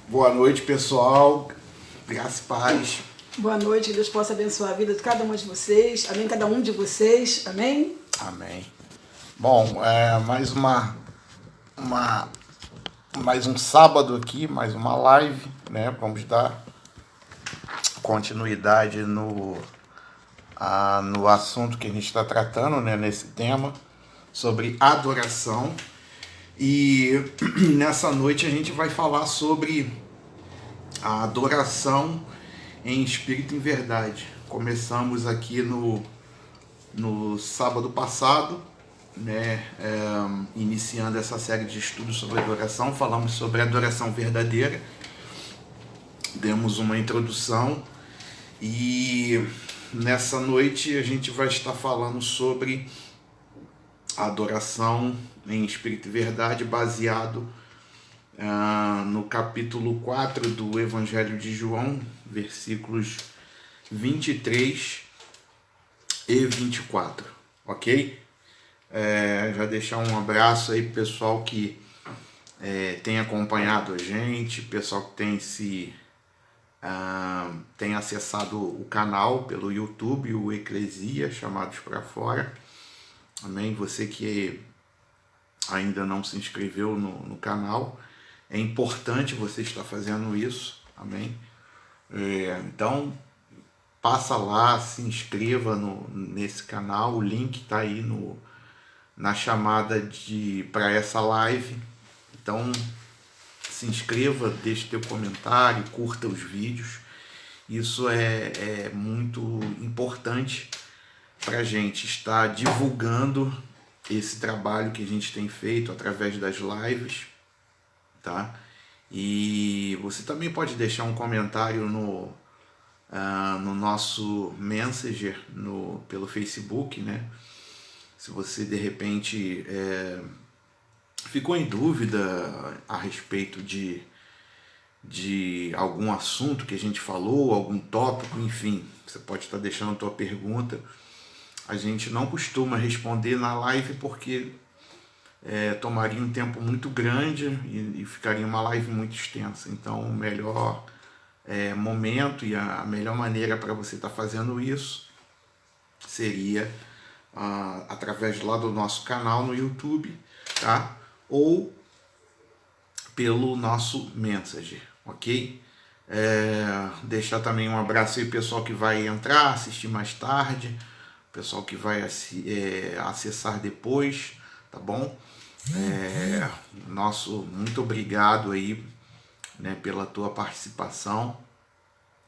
Boa noite, pessoal. Graças e paz. Boa noite, que Deus possa abençoar a vida de cada um de vocês. Amém, cada um de vocês. Amém. Amém. Bom, mais um sábado aqui, mais uma live, né? Vamos dar continuidade no assunto que a gente está tratando, né? Nesse tema sobre adoração. E nessa noite a gente vai falar sobre a adoração em espírito e em verdade. Começamos aqui no sábado passado, né, iniciando essa série de estudos sobre adoração. Falamos sobre a adoração verdadeira, demos uma introdução e nessa noite a gente vai estar falando sobre a adoração em espírito e verdade, baseado no capítulo 4 do Evangelho de João, versículos 23 e 24, ok? Já deixar um abraço aí pro pessoal que tem acompanhado a gente, pessoal que tem acessado o canal pelo YouTube, o Eclesia, Chamados para Fora. Amém? Você que ainda não se inscreveu no canal, é importante você estar fazendo isso, amém? Então, passa lá, se inscreva nesse canal, o link está aí na chamada para essa live. Então, se inscreva, deixe teu comentário, curta os vídeos. Isso é muito importante para a gente estar divulgando esse trabalho que a gente tem feito através das lives, tá? E você também pode deixar um comentário no nosso Messenger pelo Facebook, né? Se você de repente ficou em dúvida a respeito de algum assunto que a gente falou, algum tópico, enfim, você pode estar deixando a tua pergunta. A gente não costuma responder na live porque tomaria um tempo muito grande e ficaria uma live muito extensa. Então, o melhor momento e a melhor maneira para você estar fazendo isso seria através lá do nosso canal no YouTube, tá? Ou pelo nosso Messenger, ok? Deixar também um abraço aí pro pessoal que vai entrar, assistir mais tarde, pessoal que vai acessar depois, tá bom? Muito obrigado aí, né, pela tua participação,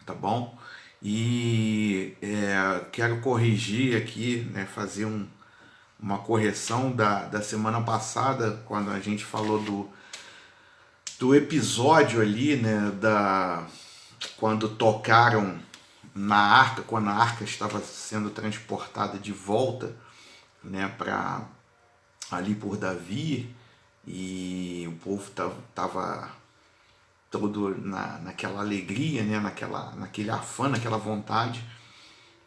tá bom? E quero corrigir aqui, né, fazer uma correção da semana passada, quando a gente falou do episódio ali, né, quando tocaram na arca, quando a arca estava sendo transportada de volta, né, para ali por Davi, e o povo estava todo naquela alegria, né, naquele afã, naquela vontade.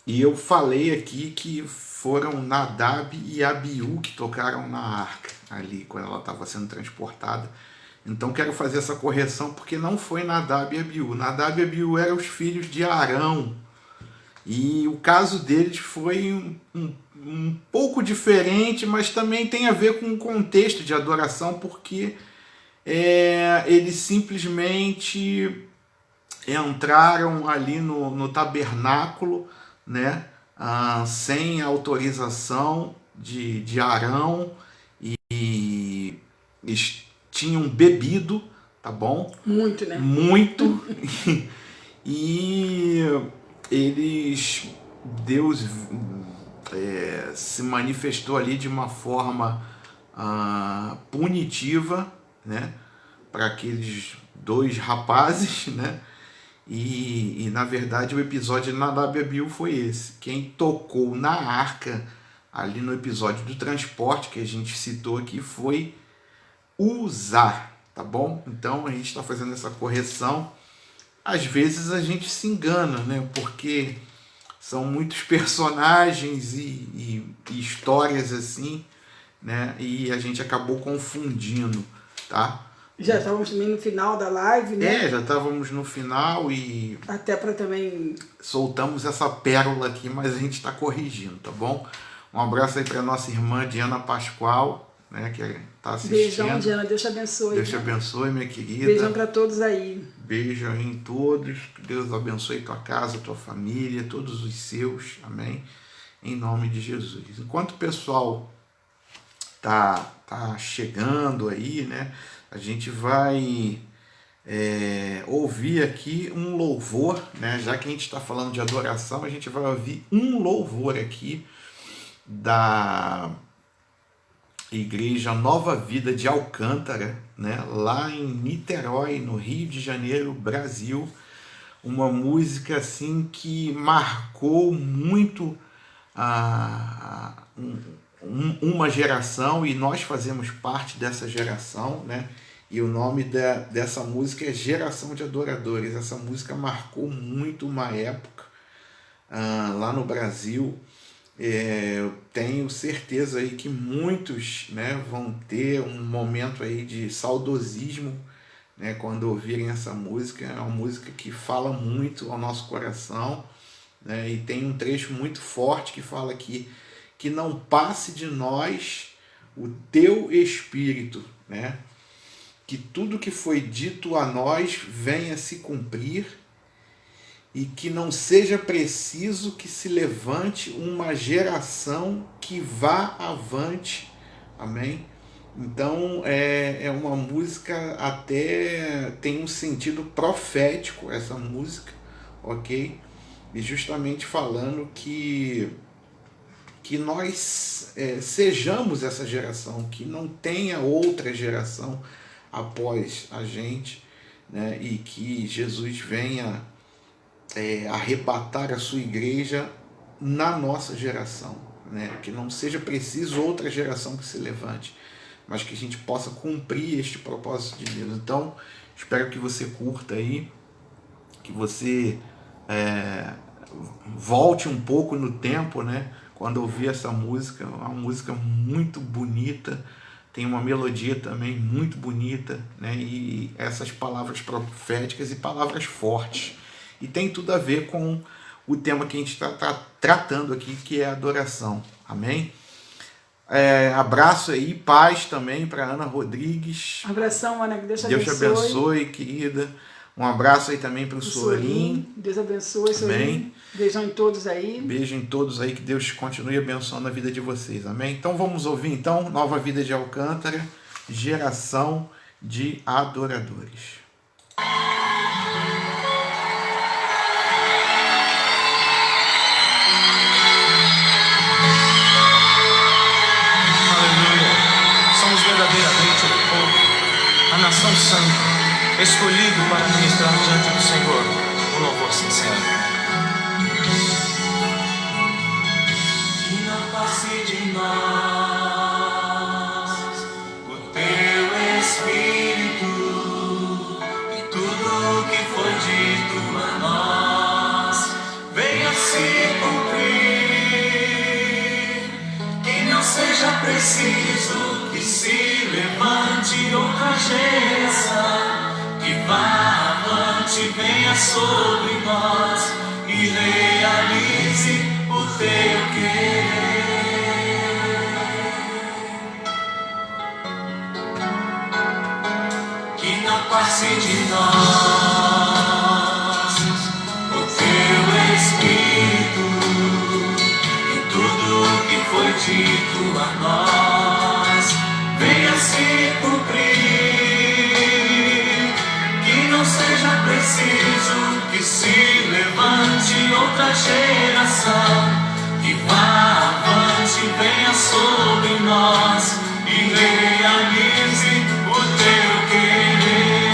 E eu falei aqui que foram Nadab e Abiú que tocaram na arca ali quando ela estava sendo transportada. Então quero fazer essa correção porque não foi Nadab e Abiú. Nadab e Abiú eram os filhos de Arão. E o caso deles foi um pouco diferente, mas também tem a ver com o contexto de adoração, porque eles simplesmente entraram ali no tabernáculo, né, sem autorização de Arão, e eles tinham bebido, tá bom? Muito, né? Muito. E Deus se manifestou ali de uma forma punitiva, né, para aqueles dois rapazes, né? E na verdade o episódio de Nadab e Abiú foi esse. Quem tocou na arca ali no episódio do transporte que a gente citou aqui foi Uzá, tá bom? Então a gente está fazendo essa correção. Às vezes a gente se engana, né? Porque são muitos personagens e histórias assim, né? E a gente acabou confundindo, tá? Já estávamos também no final da live, né? Já estávamos no final e Até para também... soltamos essa pérola aqui, mas a gente está corrigindo, tá bom? Um abraço aí para nossa irmã Diana Pascoal, né, que está assistindo. Beijão, Diana. Deus te abençoe. Deus te abençoe, minha querida. Beijão para todos aí. Beijo aí em todos. Que Deus abençoe tua casa, tua família, todos os seus. Amém? Em nome de Jesus. Enquanto o pessoal tá chegando aí, né? A gente vai ouvir aqui um louvor, né? Já que a gente está falando de adoração, a gente vai ouvir um louvor aqui da Igreja Nova Vida de Alcântara, né? Lá em Niterói, no Rio de Janeiro, Brasil. Uma música assim que marcou muito uma geração, e nós fazemos parte dessa geração, né? E o nome dessa música é Geração de Adoradores. Essa música marcou muito uma época lá no Brasil. Eu tenho certeza aí que muitos, né, vão ter um momento aí de saudosismo, né, quando ouvirem essa música. É uma música que fala muito ao nosso coração, né, e tem um trecho muito forte que fala que não passe de nós o teu Espírito, né, que tudo que foi dito a nós venha se cumprir, e que não seja preciso que se levante uma geração que vá avante. Amém? Então é uma música, até tem um sentido profético essa música, ok? E justamente falando que nós sejamos essa geração, que não tenha outra geração após a gente, né? E que Jesus venha arrebatar a sua igreja na nossa geração, né? Que não seja preciso outra geração que se levante, mas que a gente possa cumprir este propósito de Deus. Então, espero que você curta aí, que você volte um pouco no tempo, né? Quando ouvir essa música, uma música muito bonita, tem uma melodia também muito bonita, né? E essas palavras proféticas e palavras fortes. E tem tudo a ver com o tema que a gente está tratando aqui, que é a adoração. Amém? Abraço aí, paz também para Ana Rodrigues. Abração, Ana, que Deus te abençoe. Deus te abençoe, querida. Um abraço aí também para o Sorim. Deus abençoe, Sorim. Amém. Beijão em todos aí. Beijo em todos aí, que Deus continue abençoando a vida de vocês. Amém? Então vamos ouvir então Nova Vida de Alcântara, Geração de Adoradores. Verdadeiramente o povo, a nação santa, escolhido para ministrar diante do Senhor um louvor sincero. Que não passe de nós o teu Espírito, e tudo que foi dito a nós venha se cumprir. Que não seja preciso se levante outra geração, que vá avante, venha sobre nós e realize o teu querer. Que não passe de nós o teu Espírito, e tudo que foi dito a nós venha se cumprir. Que não seja preciso que se levante outra geração, que vá avante, venha sobre nós e realize o teu querer.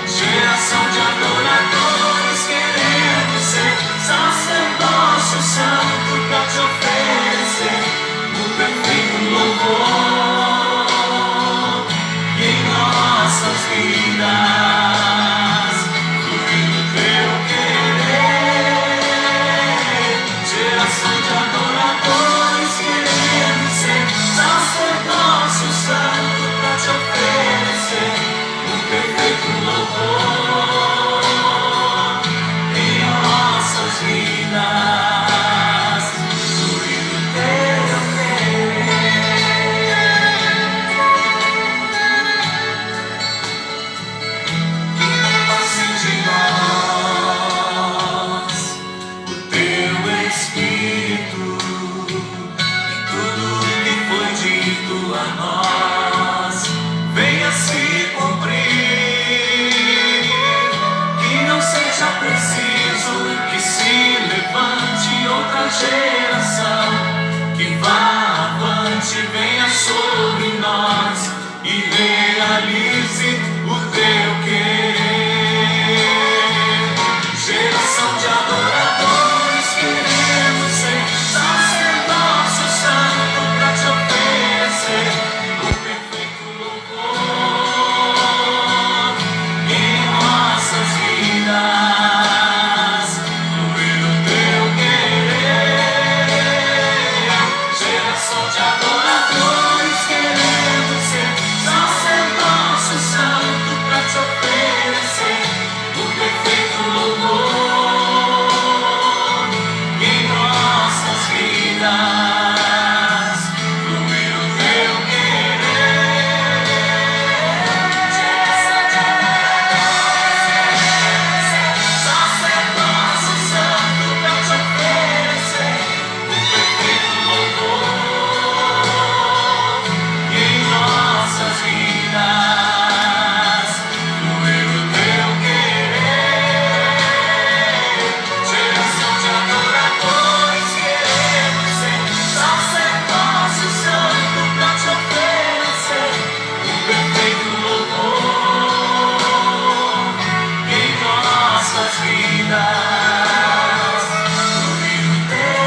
Geração de adoradores, querendo ser sacerdócio santo pra te oferecer o perfeito louvor. E em nossas vidas fluir o teu querer. Geração de adoradores, querendo ser sacerdócio perfeito a nós venha se cumprir. Que não seja preciso que se levante outra geração, que vá avante, venha sobre nós e realize o teu querer. Geração de adoradores, queremos ser sacerdócio santo pra te oferecer o perfeito louvor em nossas vidas, fluir o teu querer. Geração de adoradores, queremos ser sacerdócio santo pra te oferecer o perfeito louvor em nossas vidas, fluir o teu querer. Geração de adoradores, sacerdócio santo pra te oferecer o perfeito louvor em nossas vidas, fluir o teu querer. Geração de adoradores, queremos ser sacerdócio santo pra te oferecer o perfeito louvor em nossas vidas, fluir o teu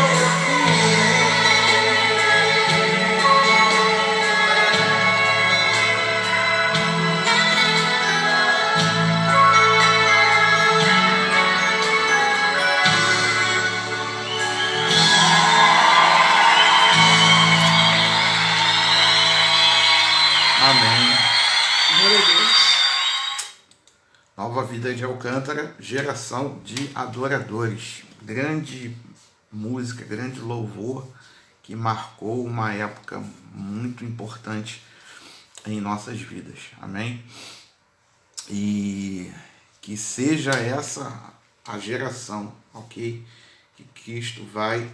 Amém. Glória a Deus. Nova Vida de Alcântara, geração de adoradores. Grande música, grande louvor que marcou uma época muito importante em nossas vidas. Amém? E que seja essa a geração, ok? Que Cristo vai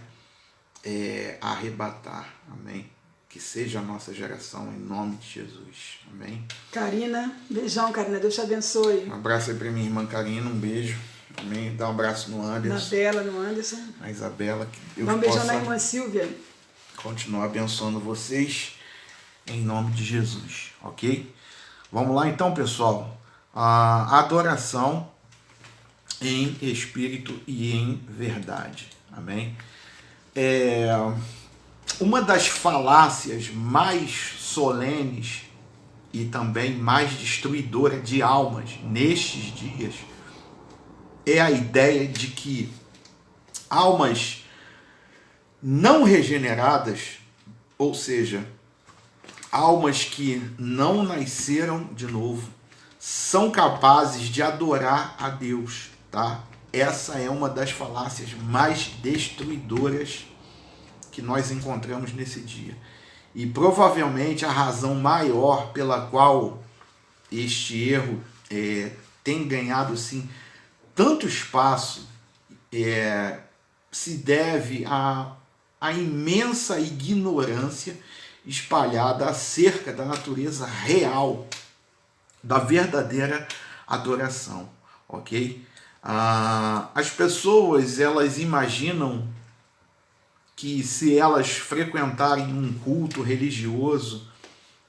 arrebatar. Amém? Que seja a nossa geração em nome de Jesus. Amém? Karina, beijão, Karina. Deus te abençoe. Um abraço aí para minha irmã Karina, um beijo. Amém? Dá um abraço no Na Anderson, Bela, no Anderson. na Isabela, que Deus Dá um beijão possa na irmã Silvia. continuar abençoando vocês em nome de Jesus, ok? Vamos lá então, pessoal. A adoração em espírito e em verdade. Amém? Uma das falácias mais solenes e também mais destruidora de almas nestes dias é a ideia de que almas não regeneradas, ou seja, almas que não nasceram de novo, são capazes de adorar a Deus, tá? Essa é uma das falácias mais destruidoras que nós encontramos nesse dia. E provavelmente a razão maior pela qual este erro tem ganhado assim, tanto espaço se deve à imensa ignorância espalhada acerca da natureza real da verdadeira adoração, ok? As pessoas, elas imaginam que se elas frequentarem um culto religioso,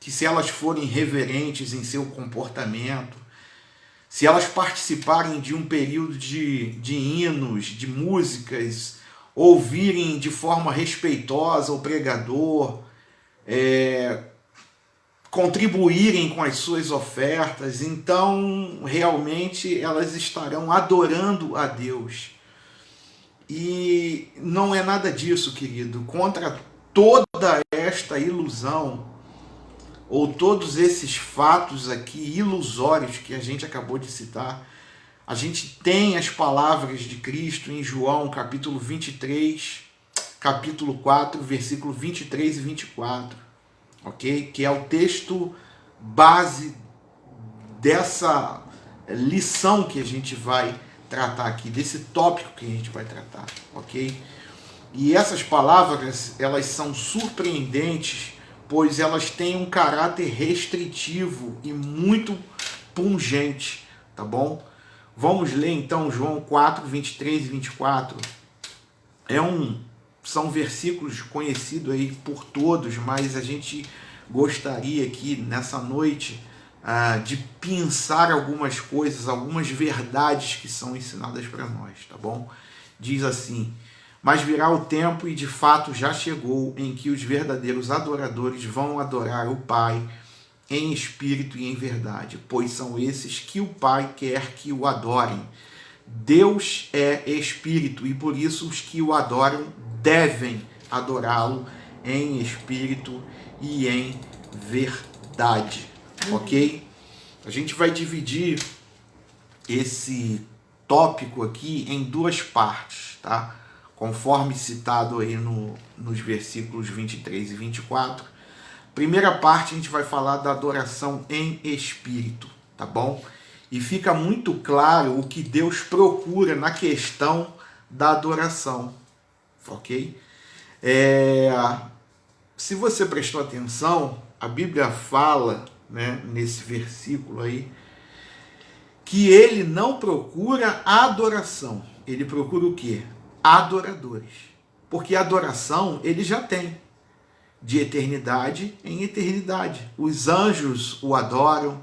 que se elas forem reverentes em seu comportamento, se elas participarem de um período de hinos, de músicas, ouvirem de forma respeitosa o pregador, contribuírem com as suas ofertas, então realmente elas estarão adorando a Deus. E não é nada disso, querido. Contra toda esta ilusão, ou todos esses fatos aqui ilusórios que a gente acabou de citar, a gente tem as palavras de Cristo em João, capítulo 23, capítulo 4, versículo 23 e 24, ok? Que é o texto base dessa lição que a gente vai tratar aqui, desse tópico que a gente vai tratar, ok? E essas palavras, elas são surpreendentes pois elas têm um caráter restritivo e muito pungente, tá bom? Vamos ler então João 4, 23 e 24. São versículos conhecidos aí por todos, mas a gente gostaria aqui nessa noite de pensar algumas coisas, algumas verdades que são ensinadas para nós, tá bom? Diz assim: mas virá o tempo, e de fato já chegou, em que os verdadeiros adoradores vão adorar o Pai em espírito e em verdade, pois são esses que o Pai quer que o adorem. Deus é espírito, e por isso os que o adoram devem adorá-lo em espírito e em verdade, ok? A gente vai dividir esse tópico aqui em duas partes, tá? Conforme citado aí nos versículos 23 e 24. Primeira parte a gente vai falar da adoração em espírito, tá bom? E fica muito claro o que Deus procura na questão da adoração, ok? Se você prestou atenção, a Bíblia fala, né, nesse versículo aí, que ele não procura adoração, ele procura o quê? Adoradores. Porque adoração ele já tem, de eternidade em eternidade. Os anjos o adoram,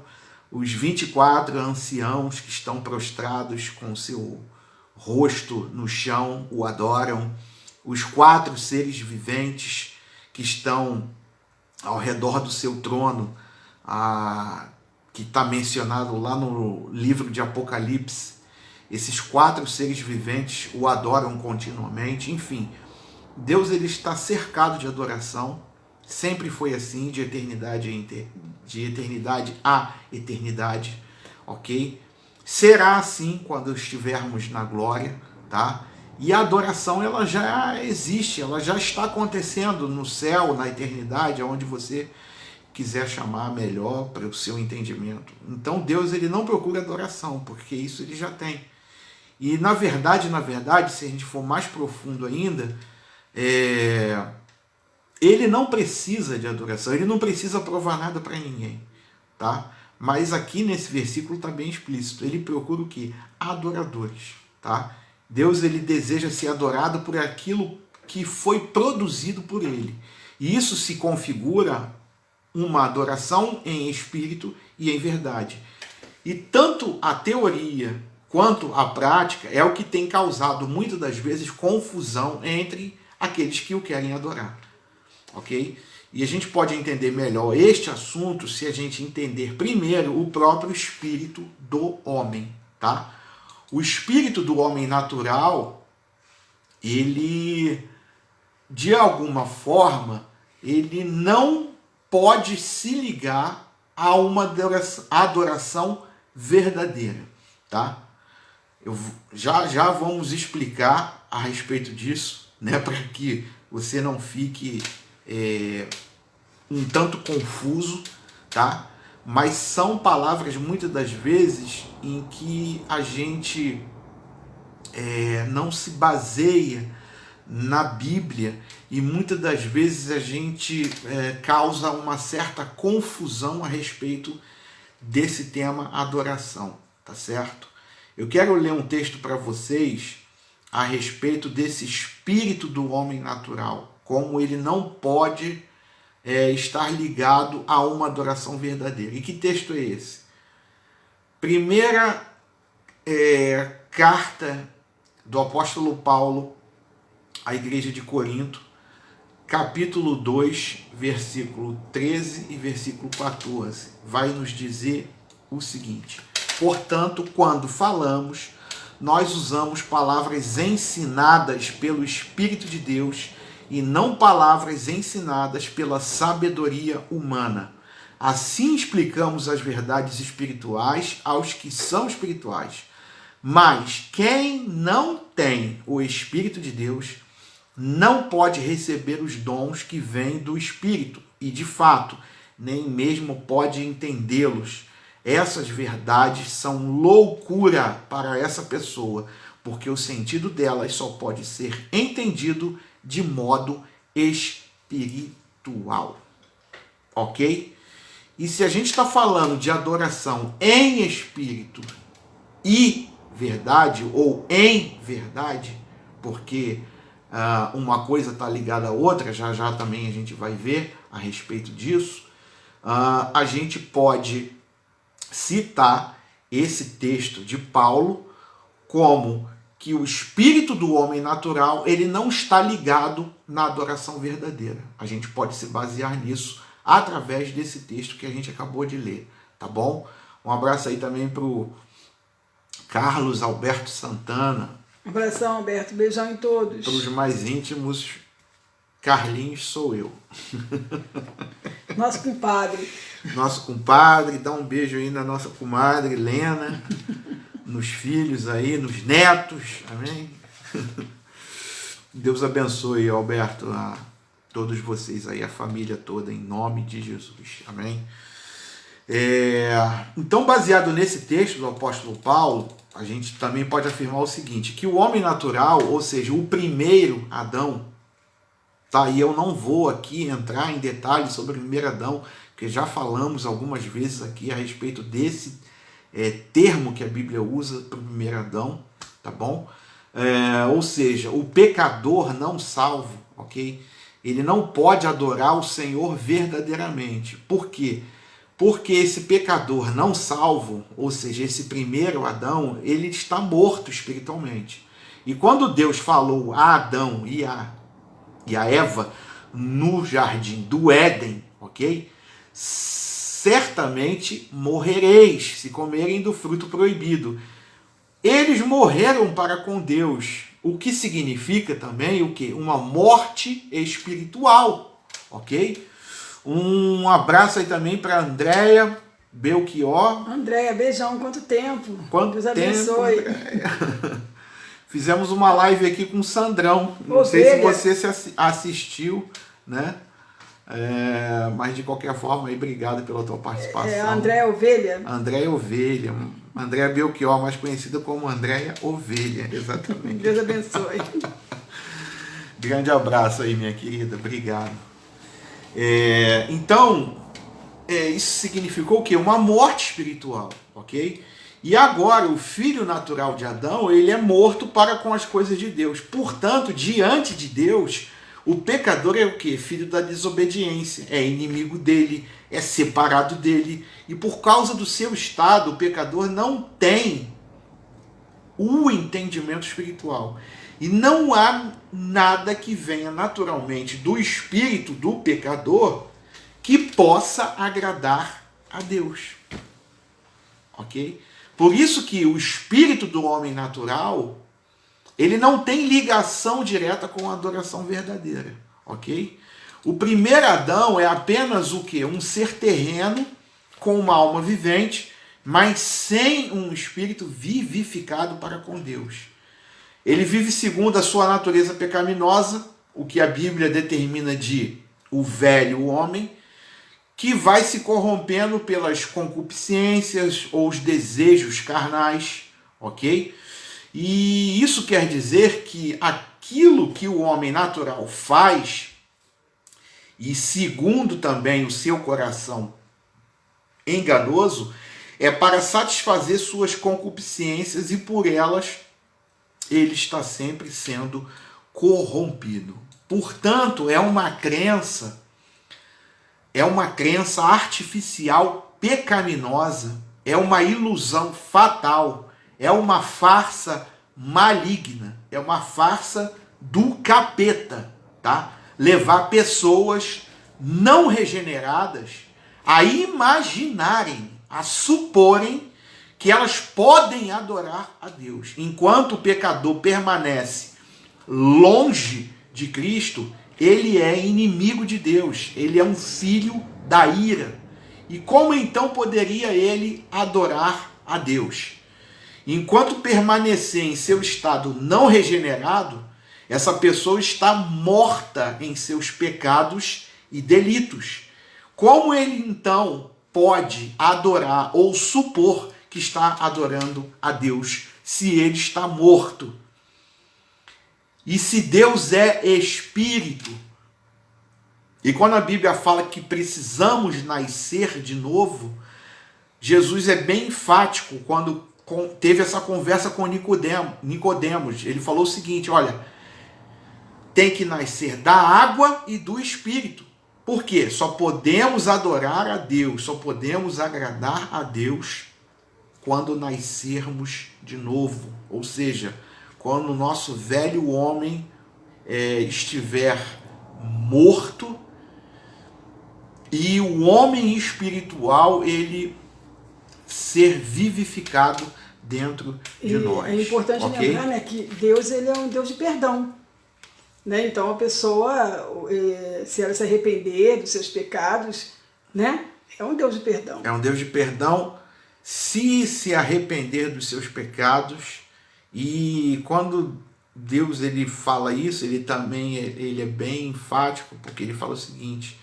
os 24 anciãos que estão prostrados com seu rosto no chão o adoram, os 4 seres viventes que estão ao redor do seu trono, que está mencionado lá no livro de Apocalipse, esses 4 seres viventes o adoram continuamente. Enfim, Deus ele está cercado de adoração, sempre foi assim, de eternidade a eternidade, ok? Será assim quando estivermos na glória, tá? E a adoração ela já existe, ela já está acontecendo no céu, na eternidade, onde você quiser chamar melhor para o seu entendimento. Então Deus ele não procura adoração, porque isso ele já tem. E na verdade, se a gente for mais profundo ainda, ele não precisa de adoração, ele não precisa provar nada para ninguém, tá? Mas aqui nesse versículo está bem explícito, ele procura o quê? Adoradores, tá? Deus ele deseja ser adorado por aquilo que foi produzido por ele. E isso se configura uma adoração em espírito e em verdade. E tanto a teoria quanto a prática é o que tem causado muitas das vezes confusão entre aqueles que o querem adorar, ok? E a gente pode entender melhor este assunto se a gente entender primeiro o próprio espírito do homem, tá? O espírito do homem natural, ele, de alguma forma, ele não pode se ligar a uma adoração verdadeira, tá? Já vamos explicar a respeito disso, né, para que você não fique um tanto confuso, tá? Mas são palavras muitas das vezes em que a gente não se baseia na Bíblia e muitas das vezes a gente causa uma certa confusão a respeito desse tema adoração, tá certo? Eu quero ler um texto para vocês a respeito desse espírito do homem natural, como ele não pode estar ligado a uma adoração verdadeira. E que texto é esse? Primeira carta do apóstolo Paulo à igreja de Corinto, capítulo 2, versículo 13 e versículo 14, vai nos dizer o seguinte: portanto, quando falamos, nós usamos palavras ensinadas pelo Espírito de Deus e não palavras ensinadas pela sabedoria humana. Assim explicamos as verdades espirituais aos que são espirituais. Mas quem não tem o Espírito de Deus não pode receber os dons que vêm do Espírito e, de fato, nem mesmo pode entendê-los. Essas verdades são loucura para essa pessoa, porque o sentido delas só pode ser entendido de modo espiritual. ok? E se a gente está falando de adoração em espírito e verdade, ou em verdade, porque uma coisa está ligada à outra, já já também a gente vai ver a respeito disso, a gente pode citar esse texto de Paulo como que o espírito do homem natural ele não está ligado na adoração verdadeira. A gente pode se basear nisso através desse texto que a gente acabou de ler, tá bom? Um abraço aí também para o Carlos Alberto Santana. Um abração, Alberto. Beijão em todos. Para os mais íntimos, Carlinhos sou eu. Nosso compadre. Nosso compadre, dá um beijo aí na nossa comadre Lena, nos filhos aí, nos netos, amém? Deus abençoe, Alberto, a todos vocês aí, a família toda, em nome de Jesus, amém? Então, baseado nesse texto do apóstolo Paulo, a gente também pode afirmar o seguinte, que o homem natural, ou seja, o primeiro Adão, tá? E eu não vou aqui entrar em detalhes sobre o primeiro Adão, porque já falamos algumas vezes aqui a respeito desse termo que a Bíblia usa para o primeiro Adão, tá bom? Ou seja, o pecador não salvo, ok? Ele não pode adorar o Senhor verdadeiramente. Por quê? Porque esse pecador não salvo, ou seja, esse primeiro Adão, ele está morto espiritualmente. E quando Deus falou a Adão e a Eva no jardim do Éden, ok? Certamente morrereis se comerem do fruto proibido. Eles morreram para com Deus, o que significa também o quê? Uma morte espiritual, ok? Um abraço aí também para Andréia Belchior. Andréia, beijão, quanto tempo? Quanto Deus tempo, abençoe. Fizemos uma live aqui com o Sandrão. Não sei se você se assistiu, né? Mas de qualquer forma, aí, obrigado pela tua participação. Andréia Ovelha. Andréia Ovelha. Andréia Belchior, mais conhecida como Andréia Ovelha, exatamente. Deus abençoe. Grande abraço aí, minha querida. Obrigado. Então, isso significou o quê? Uma morte espiritual, ok? E agora, o filho natural de Adão, ele é morto para com as coisas de Deus. Portanto, diante de Deus, o pecador é o quê? Filho da desobediência, é inimigo dele, é separado dele. E por causa do seu estado, o pecador não tem o entendimento espiritual. E não há nada que venha naturalmente do espírito do pecador que possa agradar a Deus. Ok? Por isso que o espírito do homem natural, ele não tem ligação direta com a adoração verdadeira, ok? O primeiro Adão é apenas o quê? Um ser terreno com uma alma vivente, mas sem um espírito vivificado para com Deus. Ele vive segundo a sua natureza pecaminosa, o que a Bíblia determina de o velho homem, que vai se corrompendo pelas concupiscências ou os desejos carnais, ok? E isso quer dizer que aquilo que o homem natural faz, e segundo também o seu coração enganoso, é para satisfazer suas concupiscências e por elas ele está sempre sendo corrompido. Portanto, é uma crença artificial pecaminosa, é uma ilusão fatal, é uma farsa maligna, é uma farsa do capeta, tá? Levar pessoas não regeneradas a imaginarem, a suporem que elas podem adorar a Deus. Enquanto o pecador permanece longe de Cristo, ele é inimigo de Deus, ele é um filho da ira. E como então poderia ele adorar a Deus? Enquanto permanecer em seu estado não regenerado, essa pessoa está morta em seus pecados e delitos. Como ele então pode adorar ou supor que está adorando a Deus se ele está morto? E se Deus é espírito, E quando a Bíblia fala que precisamos nascer de novo, Jesus é bem enfático quando teve essa conversa com Nicodemos. Ele falou o seguinte, olha, tem que nascer da água e do Espírito. Por quê? Só podemos adorar a Deus, só podemos agradar a Deus quando nascermos de novo. Ou seja, quando o nosso velho homem estiver morto e o homem espiritual ele ser vivificado dentro de nós. É importante lembrar, né, que Deus ele é um Deus de perdão. Né? Então a pessoa, se ela se arrepender dos seus pecados, né, é um Deus de perdão. É um Deus de perdão se arrepender dos seus pecados. E quando Deus ele fala isso, ele também ele é bem enfático, porque ele fala o seguinte,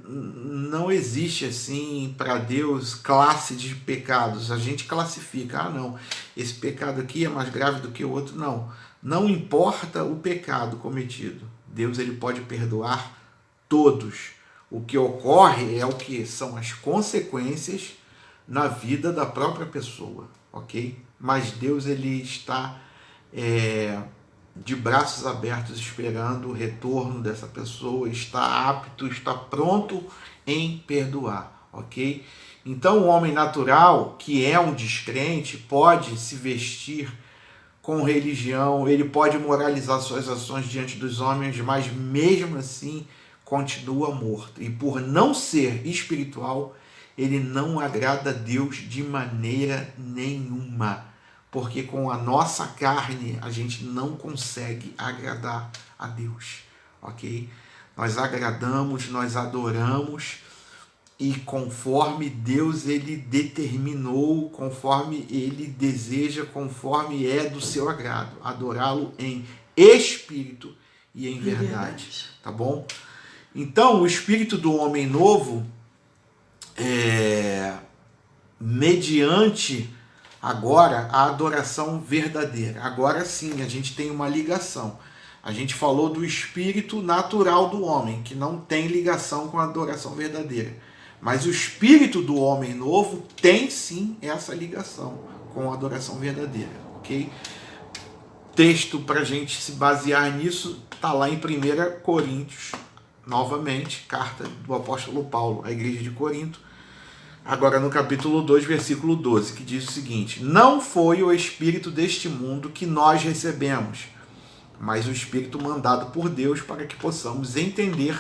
não existe assim para Deus classe de pecados. A gente classifica, não, esse pecado aqui é mais grave do que o outro. Não importa o pecado cometido, Deus ele pode perdoar todos. O que ocorre é o que são as consequências na vida da própria pessoa, ok? Mas Deus ele está de braços abertos esperando o retorno dessa pessoa, está apto, está pronto em perdoar, ok? Então o homem natural, que é um descrente, pode se vestir com religião, ele pode moralizar suas ações diante dos homens, mas mesmo assim continua morto. E por não ser espiritual, ele não agrada a Deus de maneira nenhuma. Porque com a nossa carne a gente não consegue agradar a Deus, ok? Nós agradamos, nós adoramos, e conforme Deus ele determinou, conforme ele deseja, conforme é do seu agrado, adorá-lo em espírito e em verdade, tá bom? Então, o espírito do homem novo, mediante agora a adoração verdadeira. Agora sim, a gente tem uma ligação. A gente falou do espírito natural do homem, que não tem ligação com a adoração verdadeira. Mas o espírito do homem novo tem sim essa ligação com a adoração verdadeira, ok? Texto para a gente se basear nisso está lá em 1 Coríntios, novamente, carta do apóstolo Paulo à igreja de Corinto, agora no capítulo 2, versículo 12, que diz o seguinte: não foi o espírito deste mundo que nós recebemos, mas o espírito mandado por Deus para que possamos entender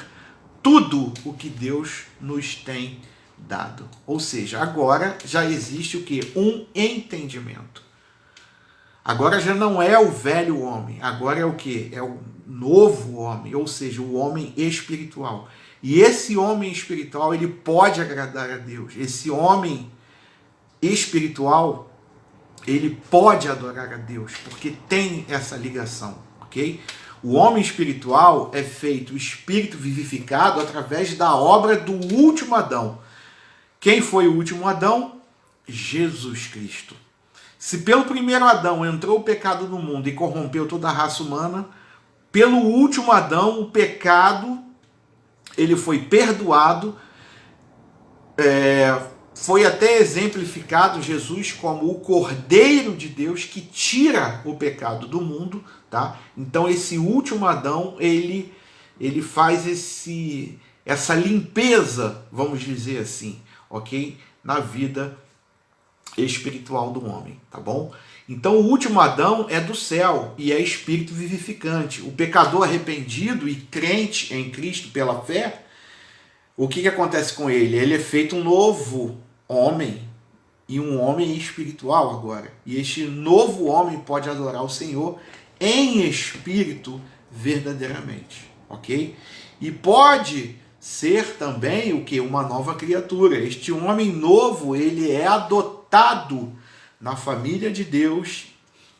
tudo o que Deus nos tem dado. Ou seja, agora já existe o que? Um entendimento. Agora já não é o velho homem, agora é o que? É o novo homem, ou seja, o homem espiritual. E esse homem espiritual, ele pode agradar a Deus. Esse homem espiritual, ele pode adorar a Deus, porque tem essa ligação, ok? O homem espiritual é feito, o espírito vivificado através da obra do último Adão. Quem foi o último Adão? Jesus Cristo. Se pelo primeiro Adão entrou o pecado no mundo e corrompeu toda a raça humana, pelo último Adão o pecado ele foi perdoado, foi até exemplificado Jesus como o Cordeiro de Deus que tira o pecado do mundo, tá? Então esse último Adão, ele faz essa limpeza, vamos dizer assim, ok? Na vida espiritual do homem, tá bom? Então o último Adão é do céu e é espírito vivificante. O pecador arrependido e crente em Cristo pela fé, o que acontece com ele? Ele é feito um novo homem, e um homem espiritual agora. E este novo homem pode adorar o Senhor em espírito verdadeiramente, ok? E pode ser também o que? Uma nova criatura. Este homem novo, ele é adotado na família de Deus,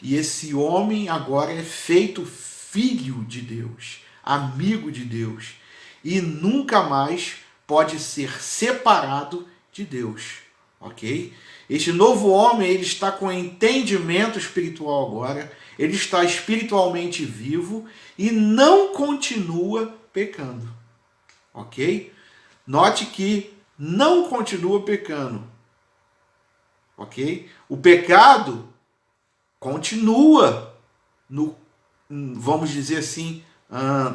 e esse homem agora é feito filho de Deus, amigo de Deus, e nunca mais pode ser separado de Deus, ok? Este novo homem, ele está com entendimento espiritual agora, ele está espiritualmente vivo e não continua pecando, ok? Note que não continua pecando, ok? O pecado continua no, vamos dizer assim,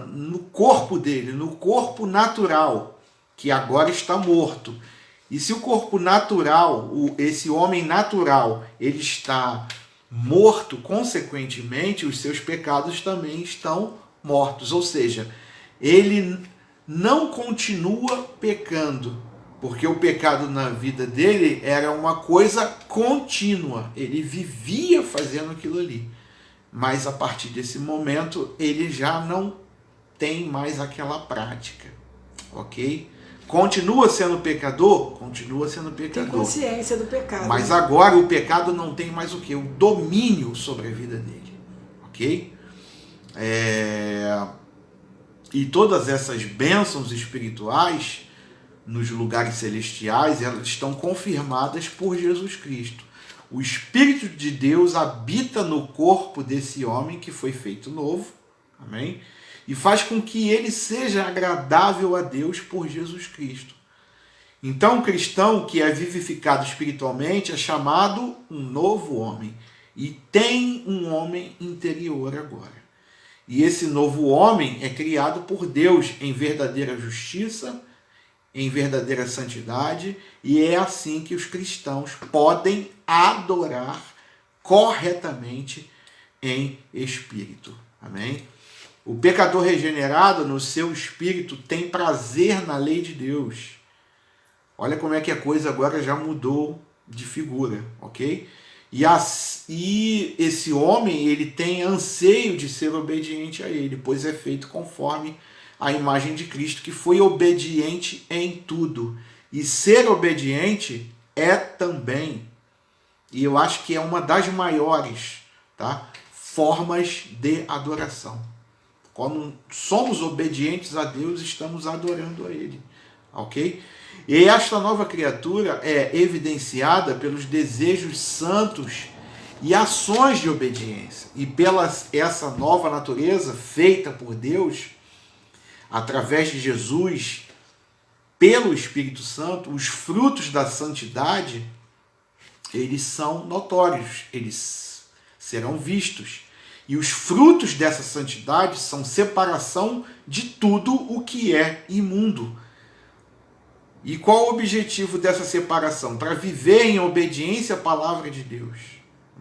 no corpo dele, no corpo natural, que agora está morto. E se o corpo natural, esse homem natural, ele está morto, consequentemente, os seus pecados também estão mortos. Ou seja, ele não continua pecando, porque o pecado na vida dele era uma coisa contínua. Ele vivia fazendo aquilo ali. Mas a partir desse momento, ele já não tem mais aquela prática. Ok? Continua sendo pecador? Continua sendo pecador. Tem consciência do pecado. Mas agora o pecado não tem mais o quê? O domínio sobre a vida dele. Ok? E todas essas bênçãos espirituais nos lugares celestiais, elas estão confirmadas por Jesus Cristo. O Espírito de Deus habita no corpo desse homem que foi feito novo. Amém? E faz com que ele seja agradável a Deus por Jesus Cristo. Então, o cristão que é vivificado espiritualmente é chamado um novo homem. E tem um homem interior agora. E esse novo homem é criado por Deus em verdadeira justiça, em verdadeira santidade, e é assim que os cristãos podem adorar corretamente em espírito. Amém? O pecador regenerado no seu espírito tem prazer na lei de Deus. Olha como é que a coisa agora já mudou de figura, ok? E esse homem, ele tem anseio de ser obediente a ele, pois é feito conforme a imagem de Cristo, que foi obediente em tudo. E ser obediente é também, e eu acho que é uma das maiores, tá, formas de adoração. Quando somos obedientes a Deus, estamos adorando a Ele, ok? E esta nova criatura é evidenciada pelos desejos santos e ações de obediência. E pela essa nova natureza feita por Deus, através de Jesus, pelo Espírito Santo, os frutos da santidade, eles são notórios, eles serão vistos. E os frutos dessa santidade são separação de tudo o que é imundo. E qual o objetivo dessa separação? Para viver em obediência à palavra de Deus.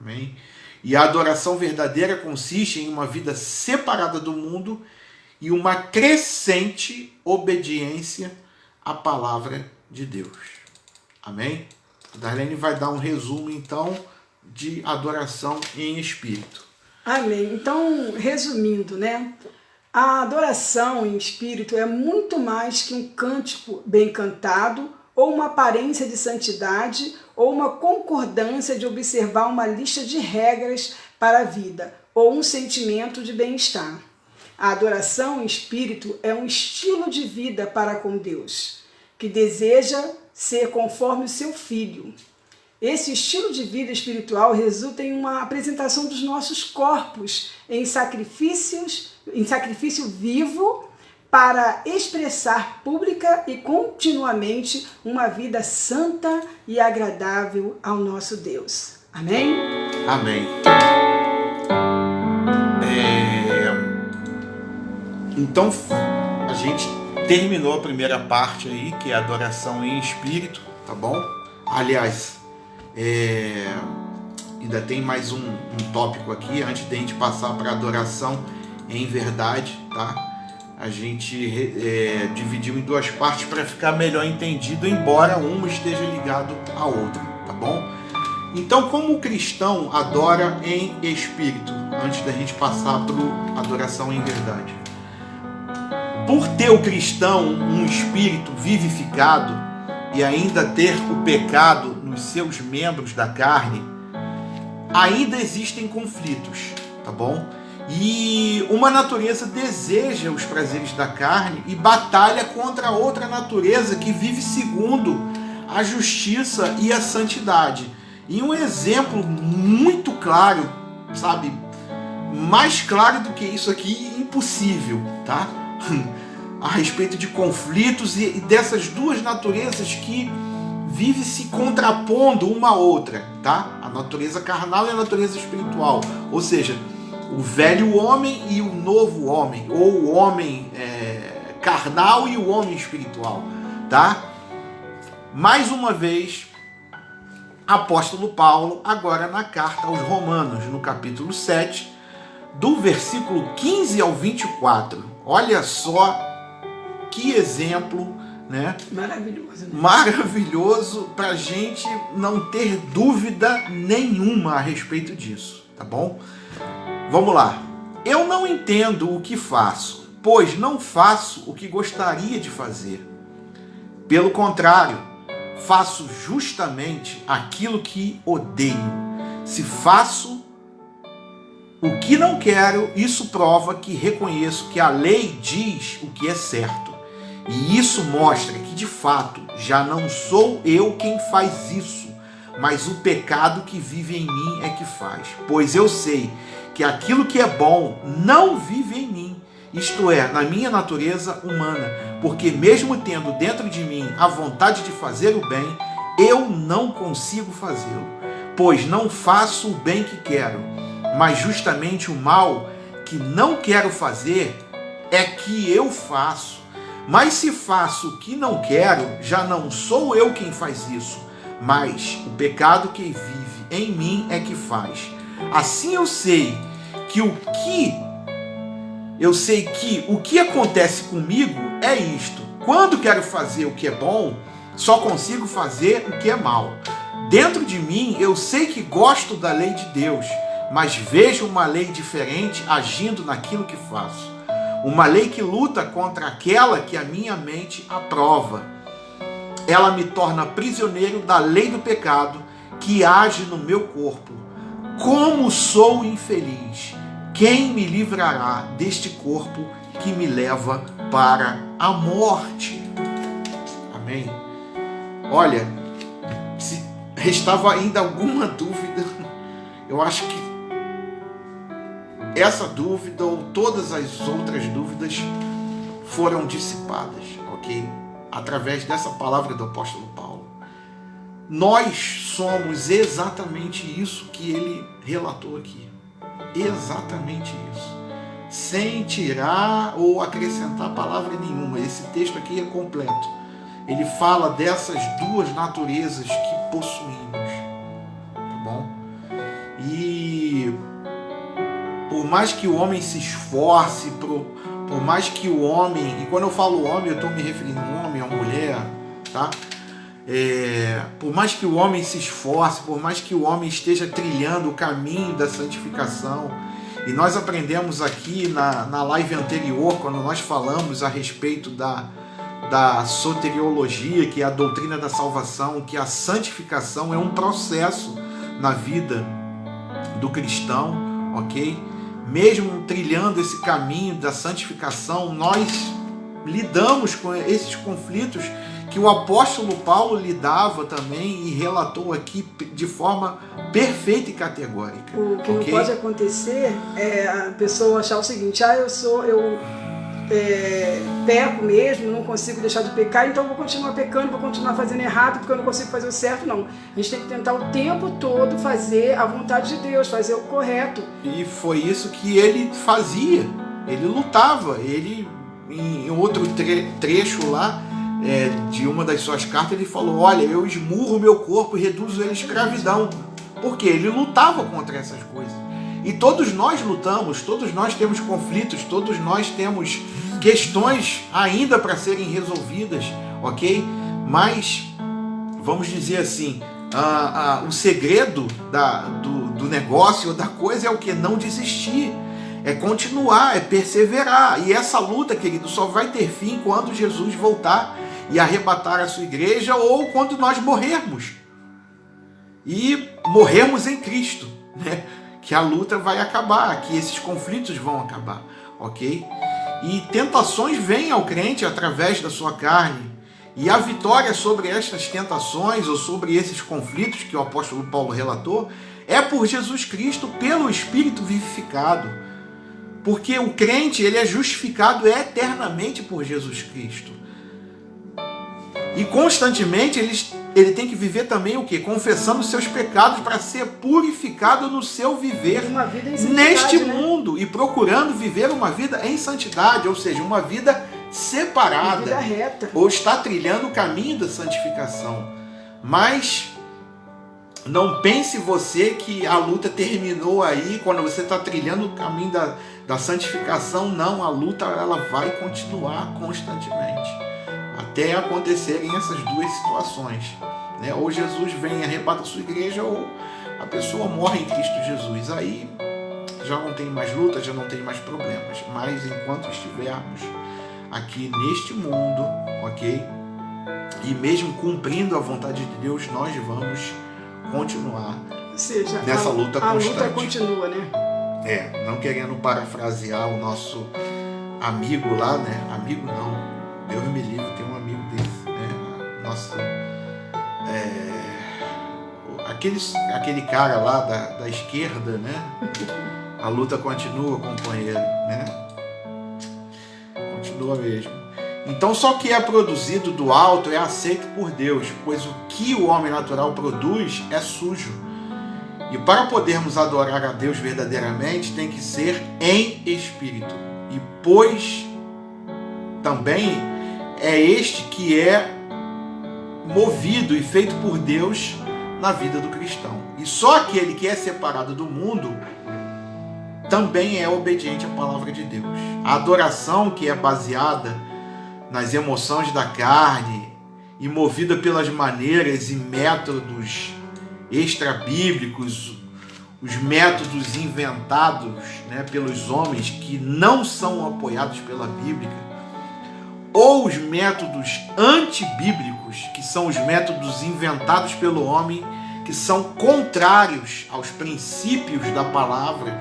Amém? E a adoração verdadeira consiste em uma vida separada do mundo e uma crescente obediência à palavra de Deus. Amém? A Darlene vai dar um resumo, então, de adoração em espírito. Amém. Então, resumindo, né? A adoração em espírito é muito mais que um cântico bem cantado, ou uma aparência de santidade, ou uma concordância de observar uma lista de regras para a vida, ou um sentimento de bem-estar. A adoração em espírito é um estilo de vida para com Deus, que deseja ser conforme o seu Filho. Esse estilo de vida espiritual resulta em uma apresentação dos nossos corpos em sacrifício vivo para expressar pública e continuamente uma vida santa e agradável ao nosso Deus. Amém? Amém. Então, a gente terminou a primeira parte aí, que é a adoração em espírito, tá bom? Aliás, ainda tem mais um tópico aqui, antes de a gente passar para a adoração em verdade, tá? A gente dividiu em duas partes para ficar melhor entendido, embora uma esteja ligado à outra, tá bom? Então, como o cristão adora em espírito, antes da gente passar para a adoração em verdade? Por ter o cristão um espírito vivificado e ainda ter o pecado nos seus membros da carne, ainda existem conflitos, tá bom? E uma natureza deseja os prazeres da carne e batalha contra outra natureza que vive segundo a justiça e a santidade. E um exemplo muito claro, sabe? Mais claro do que isso aqui, impossível, tá? a respeito de conflitos e dessas duas naturezas que vivem se contrapondo uma à outra, tá? A natureza carnal e a natureza espiritual, ou seja, o velho homem e o novo homem, ou o homem carnal e o homem espiritual, tá? Mais uma vez, apóstolo Paulo, agora na carta aos Romanos, no capítulo 7, do versículo 15 ao 24. Olha só que exemplo, né? Maravilhoso, né? Maravilhoso, para a gente não ter dúvida nenhuma a respeito disso, tá bom? Vamos lá. Eu não entendo o que faço, pois não faço o que gostaria de fazer. Pelo contrário, faço justamente aquilo que odeio. Se faço o que não quero, isso prova que reconheço que a lei diz o que é certo. E isso mostra que, de fato, já não sou eu quem faz isso, mas o pecado que vive em mim é que faz. Pois eu sei que aquilo que é bom não vive em mim, isto é, na minha natureza humana, porque mesmo tendo dentro de mim a vontade de fazer o bem, eu não consigo fazê-lo, pois não faço o bem que quero, mas justamente o mal que não quero fazer é que eu faço. Mas se faço o que não quero, já não sou eu quem faz isso, mas o pecado que vive em mim é que faz. Assim eu sei que o que acontece comigo é isto. Quando quero fazer o que é bom, só consigo fazer o que é mal. Dentro de mim, eu sei que gosto da lei de Deus, mas vejo uma lei diferente agindo naquilo que faço. Uma lei que luta contra aquela que a minha mente aprova. Ela me torna prisioneiro da lei do pecado que age no meu corpo. Como sou infeliz! Quem me livrará deste corpo que me leva para a morte? Amém? Olha, se restava ainda alguma dúvida, eu acho que essa dúvida ou todas as outras dúvidas foram dissipadas, ok? Através dessa palavra do apóstolo Paulo. Nós somos exatamente isso que ele relatou aqui. Exatamente isso. Sem tirar ou acrescentar palavra nenhuma. Esse texto aqui é completo. Ele fala dessas duas naturezas que possuímos. Tá bom? E por mais que o homem se esforce, por mais que o homem, e quando eu falo homem, eu estou me referindo a um homem, a uma mulher, tá? Por mais que o homem se esforce, por mais que o homem esteja trilhando o caminho da santificação, e nós aprendemos aqui na live anterior, quando nós falamos a respeito da soteriologia, que é a doutrina da salvação, que a santificação é um processo na vida do cristão, ok? Mesmo trilhando esse caminho da santificação, nós lidamos com esses conflitos que o apóstolo Paulo lidava também e relatou aqui de forma perfeita e categórica. O que não pode acontecer é a pessoa achar o seguinte: eu peco mesmo, não consigo deixar de pecar, então eu vou continuar pecando, vou continuar fazendo errado porque eu não consigo fazer o certo. Não, a gente tem que tentar o tempo todo fazer a vontade de Deus, fazer o correto. E foi isso que ele fazia, ele lutava, ele em outro trecho lá de uma das suas cartas, ele falou: olha, eu esmurro meu corpo e reduzo ele à escravidão, porque ele lutava contra essas coisas. E todos nós lutamos, todos nós temos conflitos, todos nós temos questões ainda para serem resolvidas, ok? Mas, vamos dizer assim, o segredo do negócio ou da coisa é o que? Não desistir, é continuar, é perseverar. E essa luta, querido, só vai ter fim quando Jesus voltar e arrebatar a sua igreja ou quando nós morrermos. E morrermos em Cristo, né? Que a luta vai acabar, que esses conflitos vão acabar, ok? E tentações vêm ao crente através da sua carne, e a vitória sobre estas tentações ou sobre esses conflitos que o apóstolo Paulo relatou é por Jesus Cristo, pelo Espírito vivificado. Porque o crente, ele é justificado eternamente por Jesus Cristo. E constantemente ele tem que viver também o quê? Confessando os seus pecados para ser purificado no seu viver Uma vida em santidade, neste né? mundo. E procurando viver uma vida em santidade, ou seja, uma vida separada. Uma vida reta. Ou está trilhando o caminho da santificação. Mas não pense você que a luta terminou aí, quando você está trilhando o caminho da santificação. Não, a luta ela vai continuar constantemente, até acontecerem essas duas situações, né? Ou Jesus vem e arrebata a sua igreja, ou a pessoa morre em Cristo Jesus. Aí já não tem mais luta, já não tem mais problemas. Mas enquanto estivermos aqui neste mundo, ok? E mesmo cumprindo a vontade de Deus, nós vamos continuar Ou seja, nessa luta constante. A luta continua, né? Não querendo parafrasear o nosso amigo lá, né? Amigo não, Deus me livre, tem um amigo desse, né? Nossa, aquele cara lá da esquerda, né? A luta continua, companheiro, né? Continua mesmo. Então, só que é produzido do alto é aceito por Deus, pois o que o homem natural produz é sujo. E para podermos adorar a Deus verdadeiramente, tem que ser em espírito. E pois também é este que é movido e feito por Deus na vida do cristão. E só aquele que é separado do mundo também é obediente à palavra de Deus. A adoração que é baseada nas emoções da carne e movida pelas maneiras e métodos extra-bíblicos, os métodos inventados, né, pelos homens que não são apoiados pela Bíblia, ou os métodos antibíblicos, que são os métodos inventados pelo homem, que são contrários aos princípios da palavra,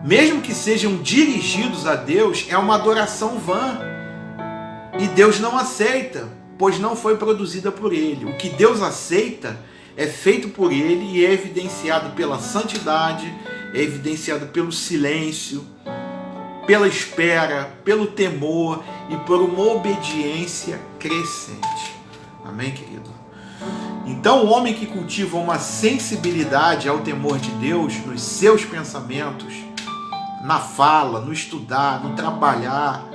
mesmo que sejam dirigidos a Deus, é uma adoração vã. E Deus não aceita, pois não foi produzida por Ele. O que Deus aceita é feito por Ele e é evidenciado pela santidade, é evidenciado pelo silêncio, pela espera, pelo temor e por uma obediência crescente. Amém, querido? Então, o homem que cultiva uma sensibilidade ao temor de Deus nos seus pensamentos, na fala, no estudar, no trabalhar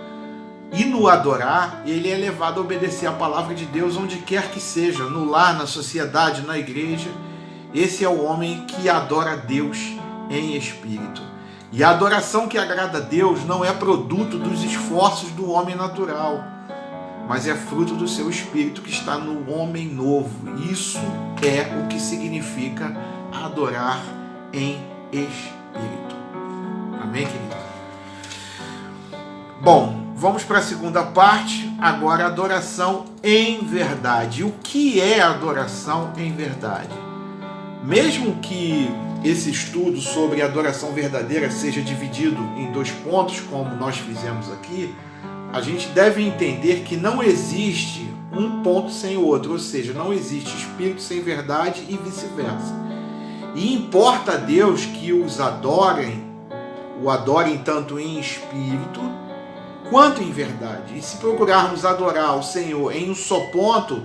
e no adorar, ele é levado a obedecer a palavra de Deus onde quer que seja, no lar, na sociedade, na igreja. Esse é o homem que adora a Deus em espírito. E a adoração que agrada a Deus não é produto dos esforços do homem natural, mas é fruto do seu espírito que está no homem novo. Isso é o que significa adorar em espírito. Amém, querido? Bom, vamos para a segunda parte, agora adoração em verdade. O que é adoração em verdade? Mesmo que esse estudo sobre adoração verdadeira seja dividido em 2 pontos, como nós fizemos aqui, a gente deve entender que não existe um ponto sem o outro, ou seja, não existe espírito sem verdade e vice-versa. E importa a Deus que o adorem tanto em espírito quanto em verdade. E se procurarmos adorar o Senhor em um só ponto,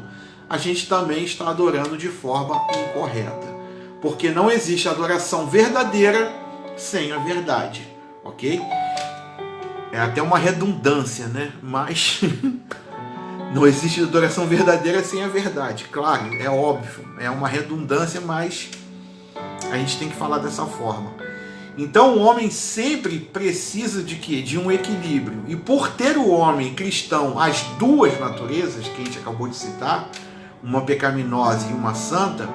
a gente também está adorando de forma incorreta. Porque não existe adoração verdadeira sem a verdade, ok? É até uma redundância, né? Mas não existe adoração verdadeira sem a verdade. Claro, é óbvio, é uma redundância, mas a gente tem que falar dessa forma. Então o homem sempre precisa de quê? De um equilíbrio. E por ter o homem cristão as 2 naturezas que a gente acabou de citar, uma pecaminosa e uma santa,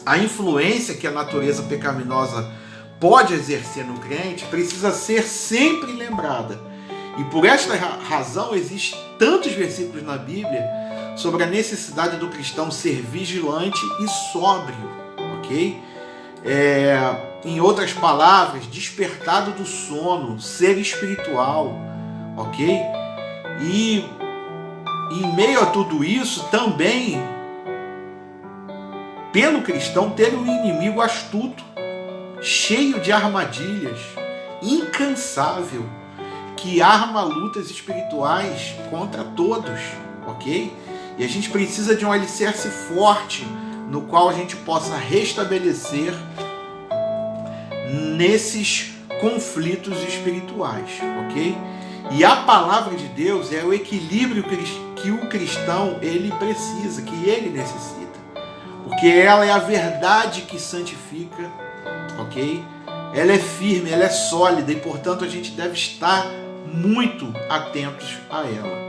a influência que a natureza pecaminosa pode exercer no crente precisa ser sempre lembrada. E por esta razão existem tantos versículos na Bíblia sobre a necessidade do cristão ser vigilante e sóbrio, ok? Em outras palavras, despertado do sono, ser espiritual, ok? E em meio a tudo isso, também, pelo cristão, ter um inimigo astuto, cheio de armadilhas incansável que arma lutas espirituais contra todos, ok? E a gente precisa de um alicerce forte no qual a gente possa restabelecer nesses conflitos espirituais, ok? E a palavra de Deus é o equilíbrio que o cristão ele precisa, que ele necessita, porque ela é a verdade que santifica, ok? Ela é firme, ela é sólida e, portanto, a gente deve estar muito atentos a ela.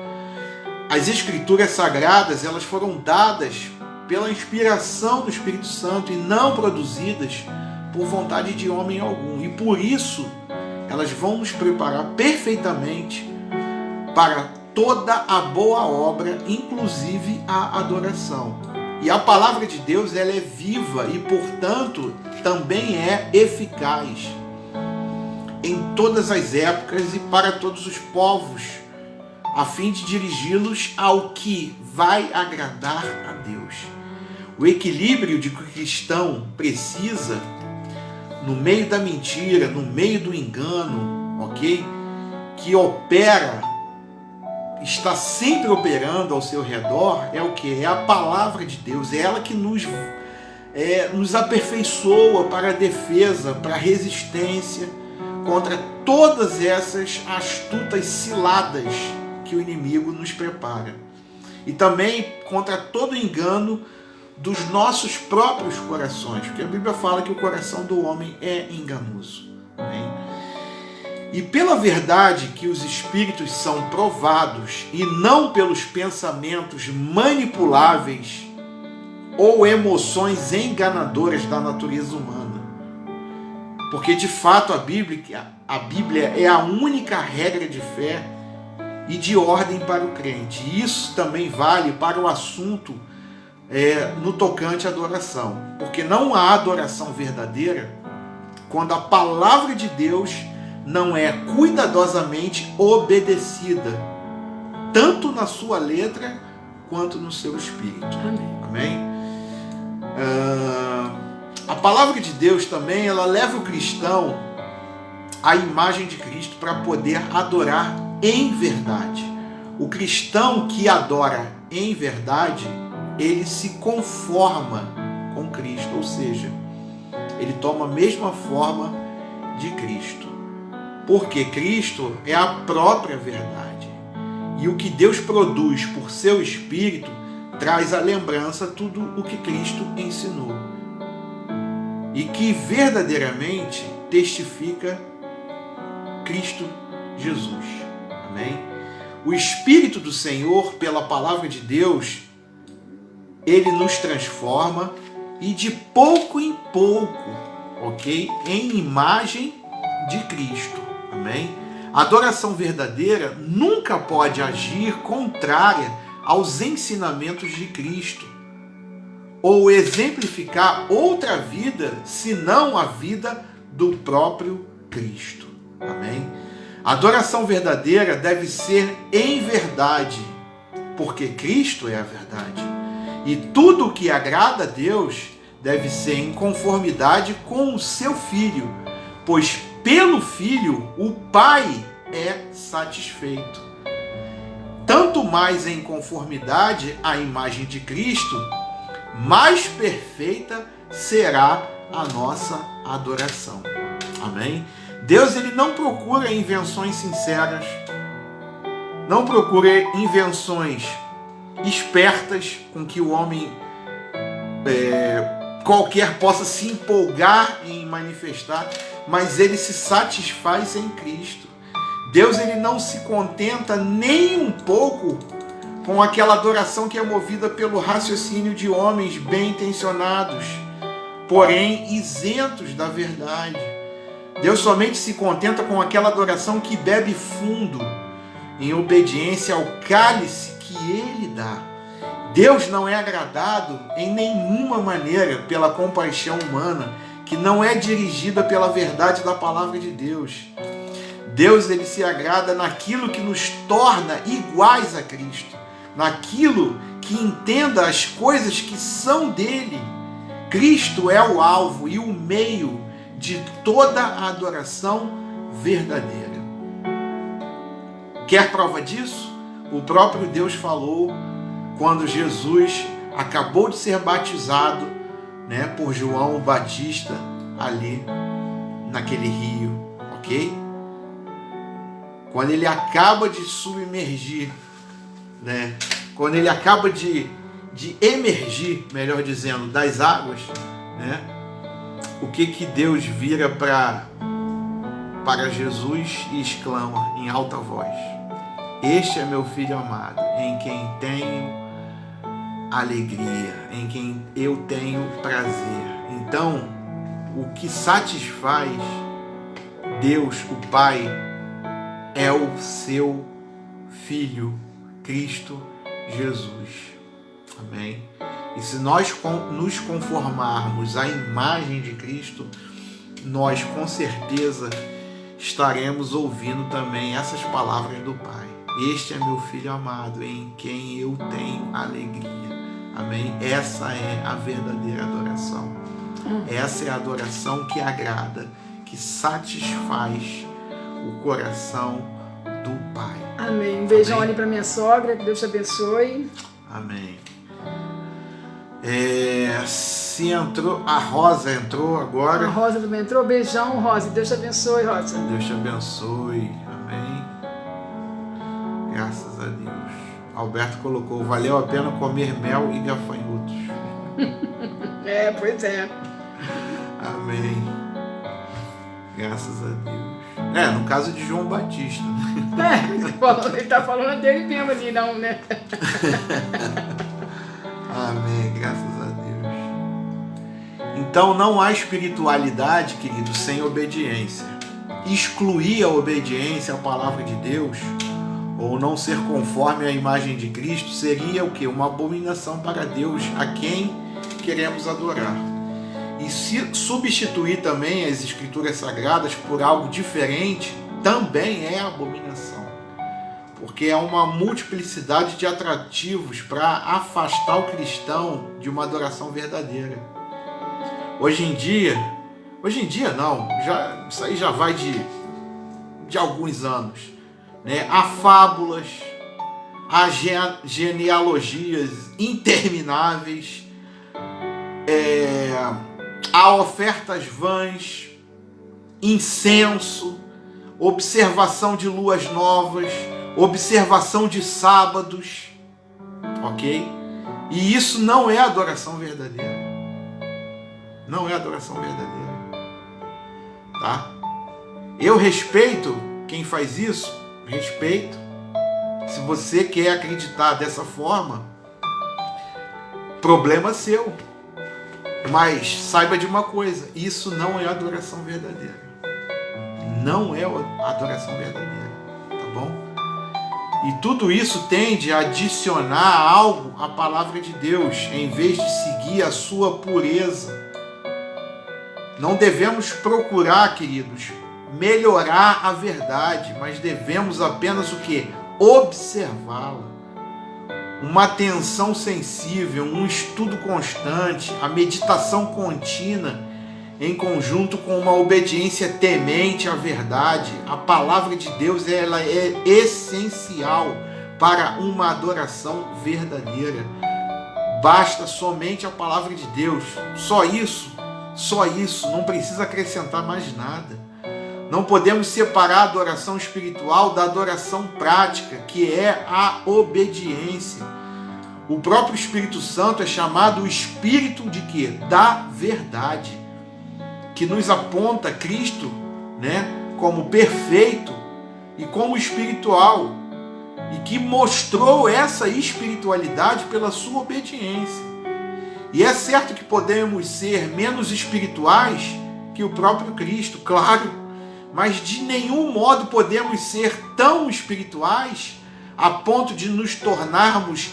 As Escrituras Sagradas, elas foram dadas pela inspiração do Espírito Santo e não produzidas por vontade de homem algum. E por isso, elas vão nos preparar perfeitamente para toda a boa obra, inclusive a adoração. E a palavra de Deus, ela é viva e, portanto, também é eficaz em todas as épocas e para todos os povos, a fim de dirigi-los ao que vai agradar a Deus. O equilíbrio de que o cristão precisa no meio da mentira, no meio do engano, ok? Que opera, está sempre operando ao seu redor, é o que? É a palavra de Deus, é ela que nos aperfeiçoa para a defesa, para a resistência contra todas essas astutas ciladas que o inimigo nos prepara. E também contra todo engano dos nossos próprios corações, porque a Bíblia fala que o coração do homem é enganoso. Amém? E pela verdade que os espíritos são provados e não pelos pensamentos manipuláveis ou emoções enganadoras da natureza humana. Porque de fato a Bíblia é a única regra de fé e de ordem para o crente. E isso também vale para o assunto no tocante à adoração. Porque não há adoração verdadeira quando a palavra de Deus não é cuidadosamente obedecida, tanto na sua letra quanto no seu espírito. Amém? A palavra de Deus também, ela leva o cristão à imagem de Cristo para poder adorar em verdade. O cristão que adora em verdade, ele se conforma com Cristo, ou seja, ele toma a mesma forma de Cristo. Porque Cristo é a própria verdade. E o que Deus produz por seu Espírito traz à lembrança tudo o que Cristo ensinou. E que verdadeiramente testifica Cristo Jesus. Amém? O Espírito do Senhor, pela palavra de Deus, ele nos transforma e de pouco em pouco, ok? Em imagem de Cristo. Amém? A adoração verdadeira nunca pode agir contrária aos ensinamentos de Cristo ou exemplificar outra vida senão a vida do próprio Cristo. Amém? A adoração verdadeira deve ser em verdade, porque Cristo é a verdade. E tudo o que agrada a Deus deve ser em conformidade com o seu Filho, pois pelo Filho o Pai é satisfeito. Tanto mais em conformidade à imagem de Cristo, mais perfeita será a nossa adoração. Amém? Deus, ele não procura invenções sinceras, não procura invenções espertas com que o homem qualquer possa se empolgar em manifestar, mas ele se satisfaz em Cristo. Deus, ele não se contenta nem um pouco com aquela adoração que é movida pelo raciocínio de homens bem intencionados, porém isentos da verdade. Deus somente se contenta com aquela adoração que bebe fundo em obediência ao cálice que ele dá. Deus não é agradado em nenhuma maneira pela compaixão humana, que não é dirigida pela verdade da palavra de Deus. Deus, ele se agrada naquilo que nos torna iguais a Cristo, naquilo que entenda as coisas que são dele. Cristo é o alvo e o meio de toda a adoração verdadeira. Quer prova disso? O próprio Deus falou quando Jesus acabou de ser batizado, né, por João Batista ali naquele rio, ok? Quando ele acaba de submergir, né, quando ele acaba de emergir, melhor dizendo, das águas, né, o que Deus vira para Jesus e exclama em alta voz: este é meu filho amado, em quem tenho alegria, em quem eu tenho prazer. Então, o que satisfaz Deus, o Pai, é o seu Filho, Cristo Jesus. Amém? E se nós nos conformarmos à imagem de Cristo, nós com certeza estaremos ouvindo também essas palavras do Pai. Este é meu Filho amado, em quem eu tenho alegria. Amém? Essa é a verdadeira adoração. Essa é a adoração que agrada, que satisfaz o coração do Pai. Amém. Um beijão Amém. ali para minha sogra, que Deus te abençoe. Amém. Se entrou, a Rosa entrou agora. A Rosa também entrou. Beijão, Rosa. Deus te abençoe, Rosa. Deus te abençoe. Amém. Graças a Deus. Alberto colocou: valeu a pena comer mel e gafanhotos. Pois é. Amém. Graças a Deus. No caso de João Batista. Ele tá falando dele mesmo ali, não, né? Amém. Graças a Deus. Então não há espiritualidade, querido, sem obediência. Excluir a obediência à palavra de Deus, ou não ser conforme à imagem de Cristo, seria o quê? Uma abominação para Deus, a quem queremos adorar. E se substituir também as escrituras sagradas por algo diferente, também é abominação. Porque é uma multiplicidade de atrativos para afastar o cristão de uma adoração verdadeira. Hoje em dia não, isso aí já vai de alguns anos, né? Há fábulas, há genealogias intermináveis, há ofertas vãs, incenso, observação de luas novas, observação de sábados, ok? E isso não é adoração verdadeira. Não é adoração verdadeira, tá? Eu respeito quem faz isso, respeito. Se você quer acreditar dessa forma, problema seu. Mas saiba de uma coisa, isso não é adoração verdadeira. Não é adoração verdadeira, tá bom? E tudo isso tende a adicionar algo à palavra de Deus, em vez de seguir a sua pureza. Não devemos procurar, queridos, melhorar a verdade, mas devemos apenas o quê? Observá-la. Uma atenção sensível, um estudo constante, a meditação contínua, em conjunto com uma obediência temente à verdade. A palavra de Deus, ela é essencial para uma adoração verdadeira. Basta somente a palavra de Deus. Só isso, não precisa acrescentar mais nada. Não podemos separar a adoração espiritual da adoração prática, que é a obediência. O próprio Espírito Santo é chamado o Espírito de quê? Da verdade, que nos aponta Cristo, né, como perfeito e como espiritual, e que mostrou essa espiritualidade pela sua obediência. E é certo que podemos ser menos espirituais que o próprio Cristo, claro, mas de nenhum modo podemos ser tão espirituais a ponto de nos tornarmos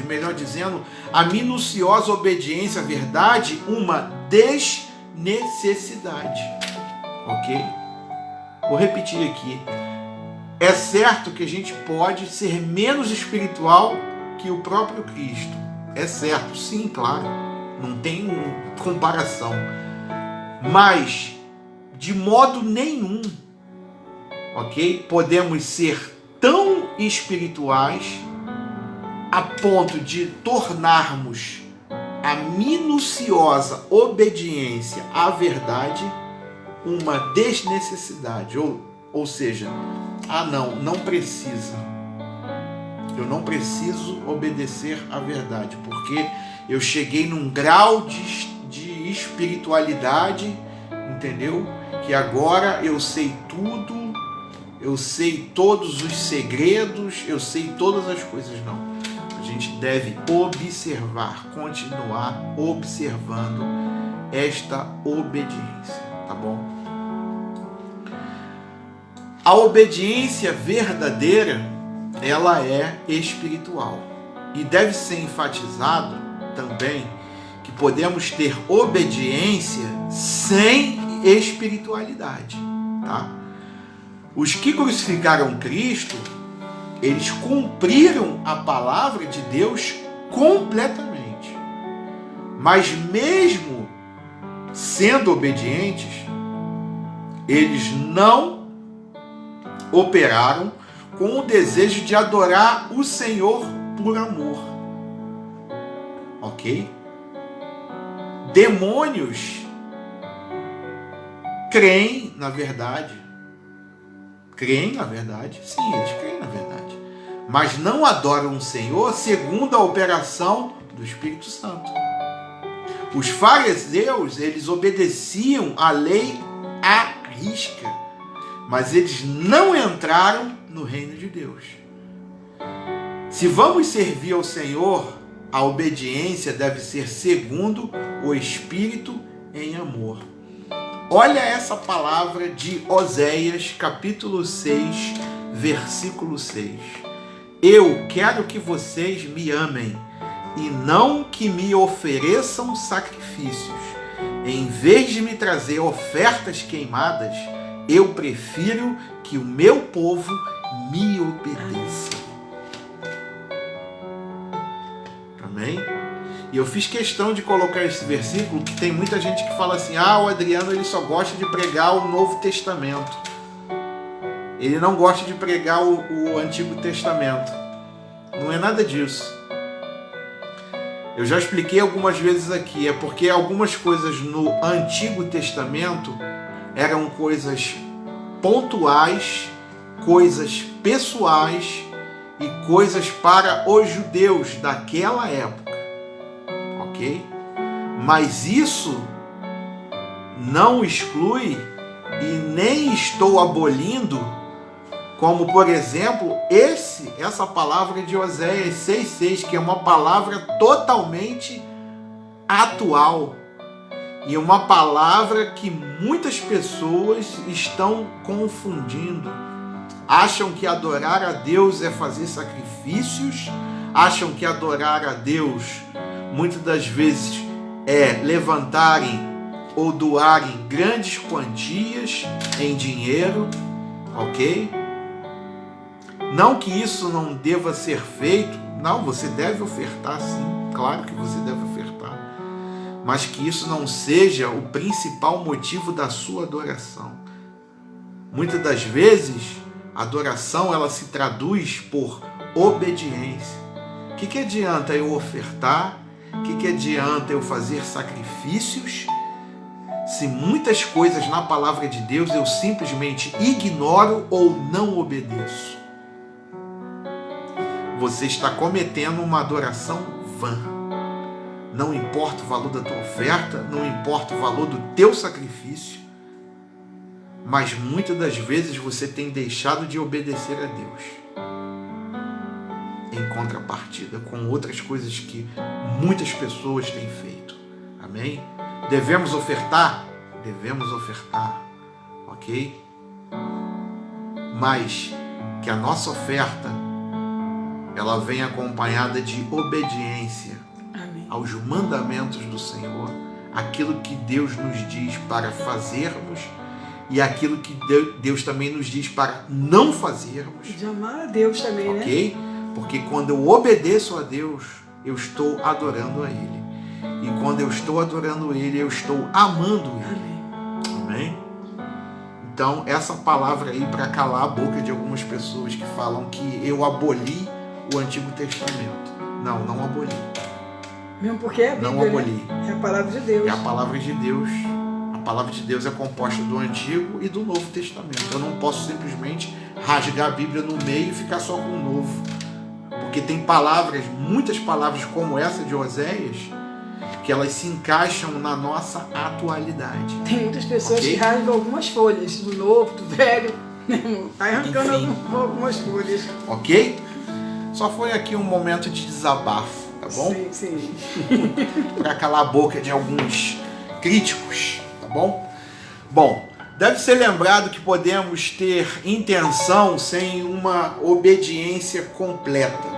melhor dizendo, a minuciosa obediência à verdade uma desnecessidade. Ok? Vou repetir aqui. É certo que a gente pode ser menos espiritual que o próprio Cristo. É certo, sim, claro. Não tem comparação. Mas de modo nenhum, ok? Podemos ser tão espirituais a ponto de tornarmos a minuciosa obediência à verdade uma desnecessidade. Ou seja, não precisa. Eu não preciso obedecer à verdade, porque eu cheguei num grau de espiritualidade, entendeu? Que agora eu sei tudo, eu sei todos os segredos, eu sei todas as coisas. Não. A gente deve observar, continuar observando esta obediência, tá bom? A obediência verdadeira, ela é espiritual. E deve ser enfatizado também que podemos ter obediência sem espiritualidade, tá? Os que crucificaram Cristo, eles cumpriram a palavra de Deus completamente. Mas mesmo sendo obedientes, eles não operaram com o desejo de adorar o Senhor por amor. Ok? Demônios creem na verdade. Creem na verdade? Sim, eles creem na verdade. Mas não adoram o Senhor segundo a operação do Espírito Santo. Os fariseus, eles obedeciam a lei à risca, mas eles não entraram no reino de Deus. Se vamos servir ao Senhor, a obediência deve ser segundo o Espírito em amor. Olha essa palavra de Oséias, capítulo 6, versículo 6. Eu quero que vocês me amem e não que me ofereçam sacrifícios. Em vez de me trazer ofertas queimadas, eu prefiro que o meu povo me obedeça. Amém? E eu fiz questão de colocar esse versículo, que tem muita gente que fala assim, o Adriano ele só gosta de pregar o Novo Testamento. Ele não gosta de pregar o Antigo Testamento. Não é nada disso. Eu já expliquei algumas vezes aqui, é porque algumas coisas no Antigo Testamento eram coisas pontuais, coisas pessoais e coisas para os judeus daquela época. Ok? Mas isso não exclui e nem estou abolindo, como por exemplo essa palavra de Oséias 6,6, que é uma palavra totalmente atual e uma palavra que muitas pessoas estão confundindo. Acham que adorar a Deus é fazer sacrifícios, acham que adorar a Deus muitas das vezes é levantarem ou doarem grandes quantias em dinheiro, ok? Não que isso não deva ser feito, não, você deve ofertar sim, claro que você deve ofertar, mas que isso não seja o principal motivo da sua adoração. Muitas das vezes, a adoração ela se traduz por obediência. O que adianta eu ofertar? O que adianta eu fazer sacrifícios se muitas coisas na palavra de Deus eu simplesmente ignoro ou não obedeço? Você está cometendo uma adoração vã. Não importa o valor da tua oferta, não importa o valor do teu sacrifício, mas muitas das vezes você tem deixado de obedecer a Deus em contrapartida com outras coisas que muitas pessoas têm feito. Amém? Devemos ofertar? Devemos ofertar, ok? Mas que a nossa oferta ela vem acompanhada de obediência aos mandamentos do Senhor, aquilo que Deus nos diz para fazermos e aquilo que Deus também nos diz para não fazermos. De amar a Deus também, ok? né? Porque quando eu obedeço a Deus, eu estou adorando a Ele. E quando eu estou adorando Ele, eu estou amando Ele. Amém. Amém? Então, essa palavra aí para calar a boca de algumas pessoas que falam que eu aboli o Antigo Testamento. Não, não aboli. Mesmo porque é a Bíblia, não aboli. Né? É a palavra de Deus. É a palavra de Deus. A palavra de Deus é composta do Antigo e do Novo Testamento. Eu não posso simplesmente rasgar a Bíblia no meio e ficar só com o Novo. Porque tem palavras, muitas palavras como essa de Oséias, que elas se encaixam na nossa atualidade. Tem muitas pessoas Okay? que rasgam algumas folhas, do novo, do velho, vai arrancando algumas folhas. Ok? Só foi aqui um momento de desabafo, tá bom? Sim, sim. Para calar a boca de alguns críticos, tá bom? Bom, deve ser lembrado que podemos ter intenção sem uma obediência completa.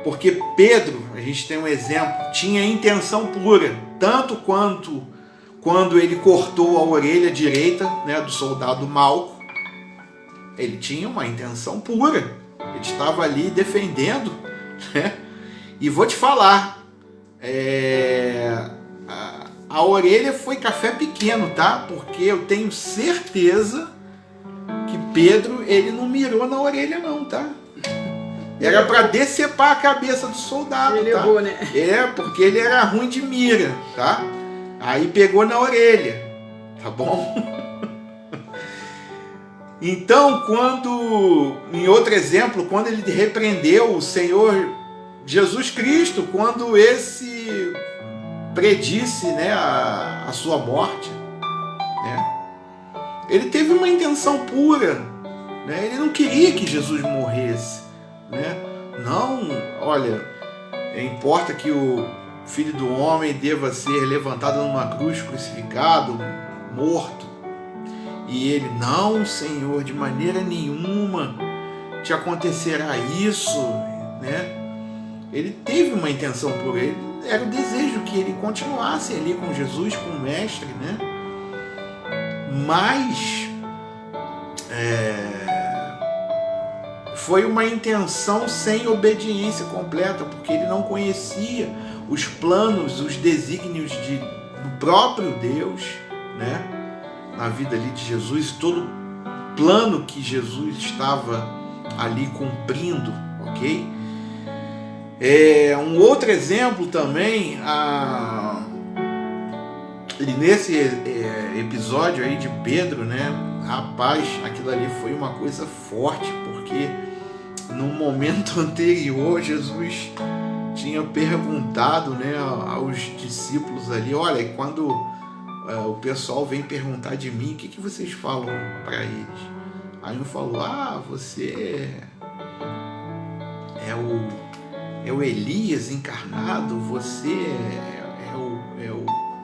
Porque Pedro, a gente tem um exemplo, tinha intenção pura, tanto quanto quando ele cortou a orelha direita, né, do soldado Malco. Ele tinha uma intenção pura, ele estava ali defendendo, né? E vou te falar, a orelha foi café pequeno, tá? Porque eu tenho certeza que Pedro, ele não mirou na orelha não, tá? Era para decepar a cabeça do soldado, ele tá? errou, né? Porque ele era ruim de mira, tá? Aí pegou na orelha, tá bom? Então, em outro exemplo, quando ele repreendeu o Senhor Jesus Cristo, quando esse predisse, né, a sua morte, né? Ele teve uma intenção pura, né? Ele não queria que Jesus morresse, né? Não, olha, importa que o Filho do Homem deva ser levantado numa cruz, crucificado, morto. E ele, não, Senhor, de maneira nenhuma te acontecerá isso, né? Ele teve uma intenção pura, era o desejo que ele continuasse ali com Jesus, com o Mestre, né? Mas foi uma intenção sem obediência completa, porque ele não conhecia os planos, os desígnios do próprio Deus, né, na vida ali de Jesus, todo o plano que Jesus estava ali cumprindo, ok? Um outro exemplo também, nesse episódio aí de Pedro, né, rapaz, aquilo ali foi uma coisa forte, porque no momento anterior Jesus tinha perguntado, né, aos discípulos ali, olha, quando o pessoal vem perguntar de mim, o que vocês falam para eles? Aí um falou, você é o Elias encarnado, você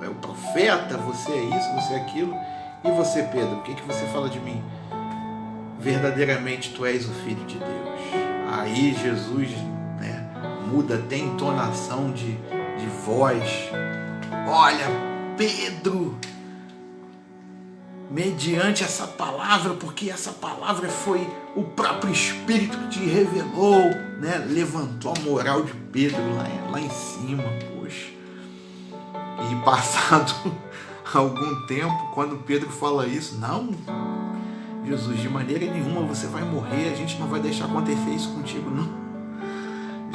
é o profeta, você é isso, você é aquilo. E você, Pedro, o que você fala de mim? Verdadeiramente tu és o Filho de Deus. Aí Jesus, né, muda até entonação de voz. Olha, Pedro, mediante essa palavra, porque essa palavra foi o próprio Espírito que te revelou, né? Levantou a moral de Pedro lá em cima, poxa. E passado algum tempo, quando Pedro fala isso, não, Jesus, de maneira nenhuma você vai morrer, a gente não vai deixar acontecer isso contigo, não.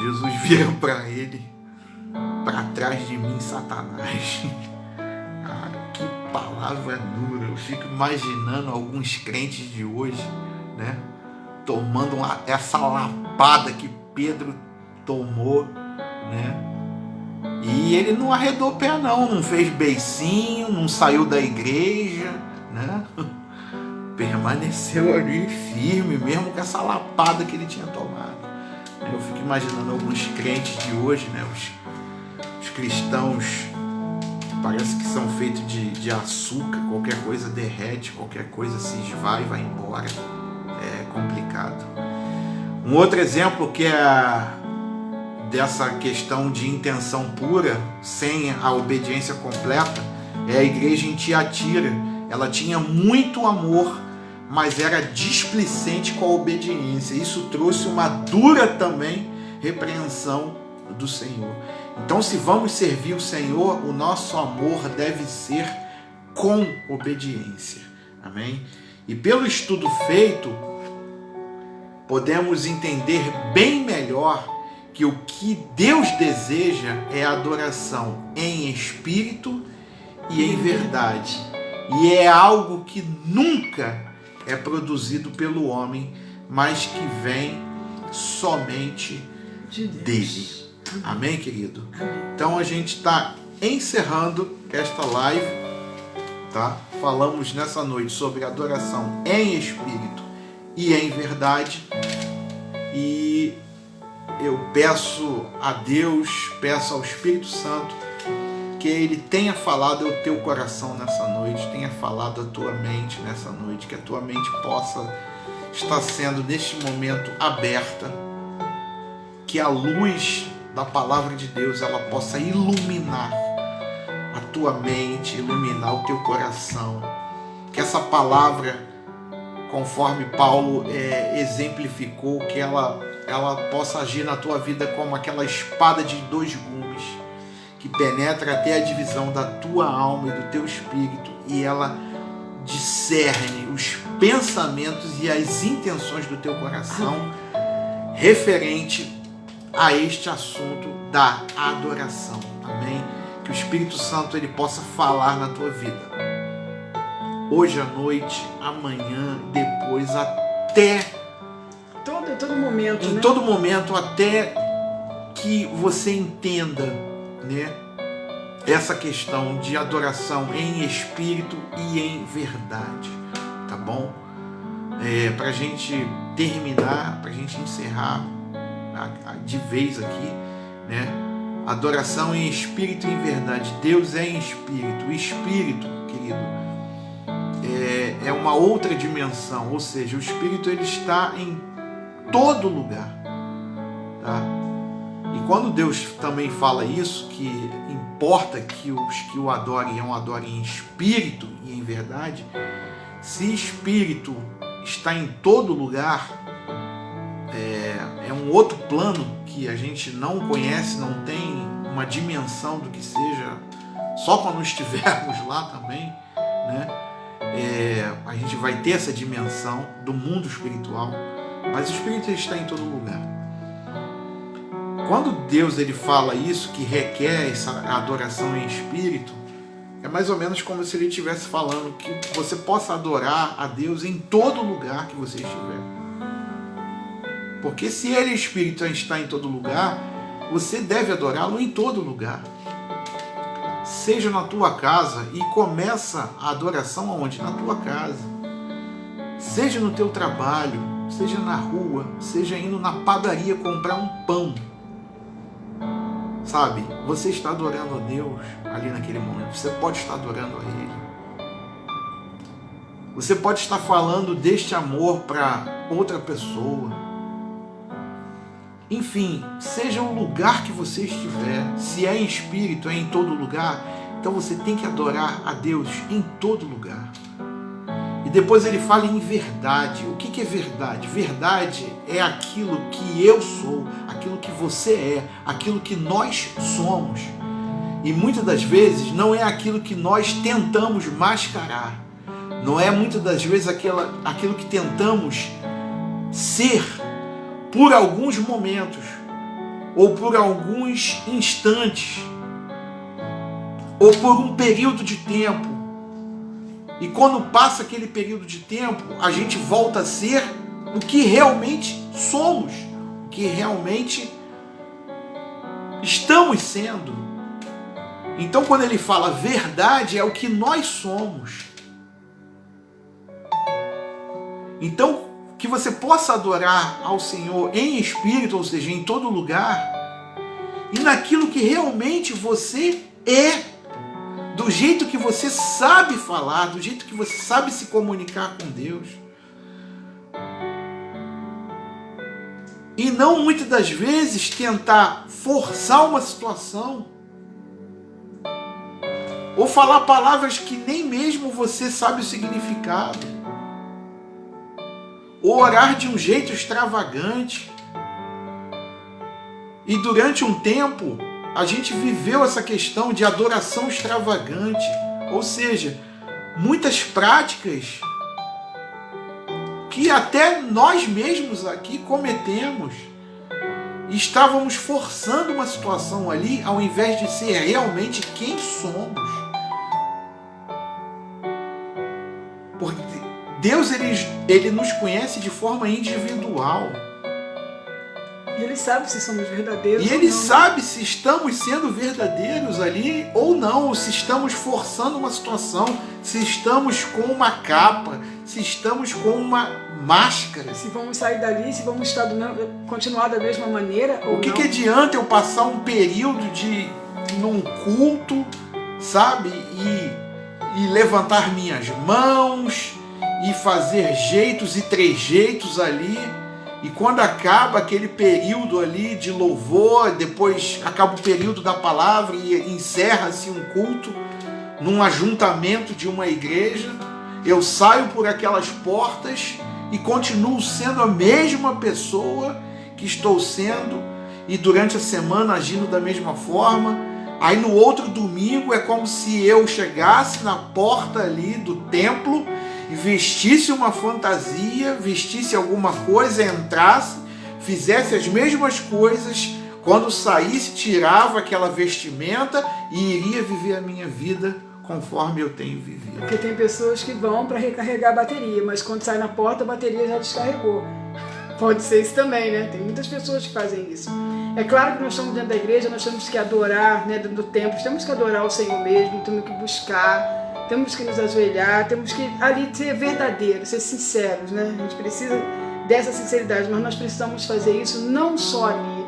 Jesus vira para ele, para trás de mim, Satanás. Que palavra dura. Eu fico imaginando alguns crentes de hoje, né, tomando essa lapada que Pedro tomou, né? E ele não arredou o pé não fez beicinho, não saiu da igreja, né? Permaneceu ali firme, mesmo com essa lapada que ele tinha tomado. Eu fico imaginando alguns crentes de hoje, né? Os cristãos parece que são feitos de açúcar, qualquer coisa derrete, qualquer coisa se esvai e vai embora. É complicado. Um outro exemplo que é dessa questão de intenção pura, sem a obediência completa, é a igreja em Tiatira. Ela tinha muito amor, mas era displicente com a obediência. Isso trouxe uma dura também repreensão do Senhor. Então, se vamos servir o Senhor, o nosso amor deve ser com obediência. Amém? E pelo estudo feito, podemos entender bem melhor que o que Deus deseja é adoração em espírito e em verdade. E é algo que nunca é produzido pelo homem, mas que vem somente dele. Amém, querido? Então a gente está encerrando esta live, tá? Falamos nessa noite sobre adoração em espírito e em verdade. E eu peço a Deus, peço ao Espírito Santo que Ele tenha falado ao teu coração nessa noite, tenha falado à tua mente nessa noite, que a tua mente possa estar sendo neste momento aberta, que a luz da palavra de Deus ela possa iluminar a tua mente, iluminar o teu coração, que essa palavra, conforme Paulo exemplificou, que ela possa agir na tua vida como aquela espada de 2 gumes, que penetra até a divisão da tua alma e do teu espírito, e ela discerne os pensamentos e as intenções do teu coração referente a este assunto da adoração. Amém? Que o Espírito Santo ele possa falar na tua vida. Hoje à noite, amanhã, depois, até... Todo momento, em né? todo momento, até que você entenda, né, essa questão de adoração em espírito e em verdade, tá bom? Para a gente terminar, para a gente encerrar de vez aqui, né? Adoração em espírito e em verdade. Deus é em espírito. O espírito, querido, é uma outra dimensão, ou seja, o espírito ele está em todo lugar, tá? E quando Deus também fala isso, que importa que os que o adorem em espírito e em verdade, se espírito está em todo lugar, é um outro plano que a gente não conhece, não tem uma dimensão do que seja, só quando estivermos lá também, né? A gente vai ter essa dimensão do mundo espiritual, mas o espírito está em todo lugar. Quando Deus ele fala isso, que requer essa adoração em espírito, é mais ou menos como se ele estivesse falando que você possa adorar a Deus em todo lugar que você estiver. Porque se ele, espírito, está em todo lugar, você deve adorá-lo em todo lugar. Seja na tua casa, e começa a adoração aonde? Na tua casa. Seja no teu trabalho, seja na rua, seja indo na padaria comprar um pão. Sabe, você está adorando a Deus ali naquele momento. Você pode estar adorando a Ele. Você pode estar falando deste amor para outra pessoa. Enfim, seja o lugar que você estiver, se é em espírito, é em todo lugar, então você tem que adorar a Deus em todo lugar. E depois ele fala em verdade. O que é verdade? Verdade é aquilo que eu sou, aquilo que você é, aquilo que nós somos. E muitas das vezes não é aquilo que nós tentamos mascarar. Não é muitas das vezes aquilo que tentamos ser por alguns momentos, ou por alguns instantes, ou por um período de tempo. E quando passa aquele período de tempo, a gente volta a ser o que realmente somos, o que realmente estamos sendo. Então, quando ele fala verdade, é o que nós somos. Então, que você possa adorar ao Senhor em espírito, ou seja, em todo lugar, e naquilo que realmente você é, do jeito que você sabe falar, do jeito que você sabe se comunicar com Deus. E não muitas das vezes tentar forçar uma situação, ou falar palavras que nem mesmo você sabe o significado, ou orar de um jeito extravagante. E durante um tempo, a gente viveu essa questão de adoração extravagante. Ou seja, muitas práticas que até nós mesmos aqui cometemos. Estávamos forçando uma situação ali ao invés de ser realmente quem somos. Porque Deus ele nos conhece de forma individual. E Ele sabe se somos verdadeiros E ou Ele não. sabe se estamos sendo verdadeiros ali ou não, ou se estamos forçando uma situação, se estamos com uma capa, se estamos com uma máscara. Se vamos sair dali, se vamos continuar da mesma maneira ou O que não. que adianta eu passar um período num culto, sabe? E levantar minhas mãos e fazer jeitos e trejeitos ali, e quando acaba aquele período ali de louvor, depois acaba o período da palavra e encerra-se um culto num ajuntamento de uma igreja, eu saio por aquelas portas e continuo sendo a mesma pessoa que estou sendo, e durante a semana agindo da mesma forma. Aí no outro domingo é como se eu chegasse na porta ali do templo e vestisse uma fantasia, vestisse alguma coisa, entrasse, fizesse as mesmas coisas, quando saísse tirava aquela vestimenta e iria viver a minha vida conforme eu tenho vivido. Porque tem pessoas que vão para recarregar a bateria, mas quando sai na porta a bateria já descarregou. Pode ser isso também, né? Tem muitas pessoas que fazem isso. É claro que nós estamos dentro da igreja, nós temos que adorar, né, dentro do templo, temos que adorar o Senhor mesmo, temos que buscar, temos que nos ajoelhar, temos que ali ser verdadeiros, ser sinceros, né? A gente precisa dessa sinceridade, mas nós precisamos fazer isso não só ali,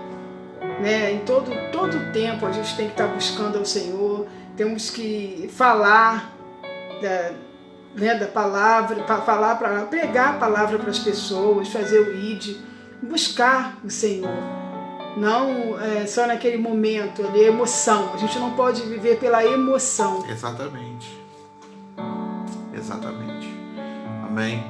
né? Em todo o tempo a gente tem que estar buscando ao Senhor, temos que falar da palavra, falar para pregar a palavra para as pessoas, fazer o ID, buscar o Senhor. Não só naquele momento ali, emoção. A gente não pode viver pela emoção. Exatamente. Exatamente. Amém.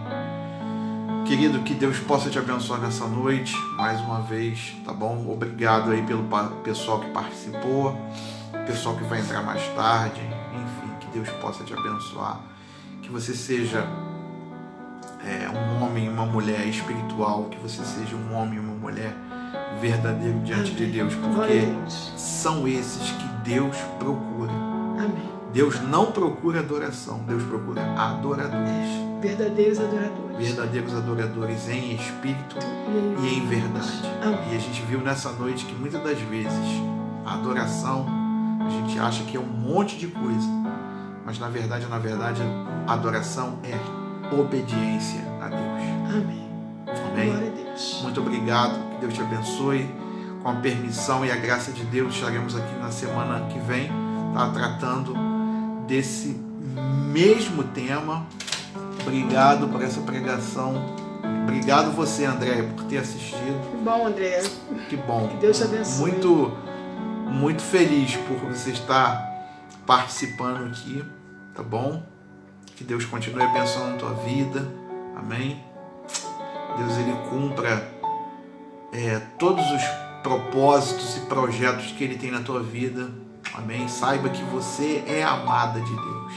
Querido, que Deus possa te abençoar nessa noite, mais uma vez, tá bom? Obrigado aí pelo pessoal que participou, pessoal que vai entrar mais tarde, enfim, que Deus possa te abençoar. Que você seja um homem e uma mulher espiritual, que você seja um homem e uma mulher verdadeiro diante de Deus, porque são esses que Deus procura. Amém. Deus não procura adoração, Deus procura adoradores. Verdadeiros adoradores. Verdadeiros adoradores em espírito e em verdade. Amém. E a gente viu nessa noite que muitas das vezes a adoração, a gente acha que é um monte de coisa, mas na verdade a adoração é obediência a Deus. Amém. Amém? Glória a Deus. Muito obrigado, que Deus te abençoe. Com a permissão e a graça de Deus, estaremos aqui na semana que vem, tratando desse mesmo tema. Obrigado por essa pregação. Obrigado você, André, por ter assistido. Que bom, André. Que bom. Que Deus te abençoe. Muito feliz por você estar participando aqui, tá bom? Que Deus continue abençoando a tua vida. Amém? Deus, Ele cumpra todos os propósitos e projetos que Ele tem na tua vida. Amém? Saiba que você é amada de Deus.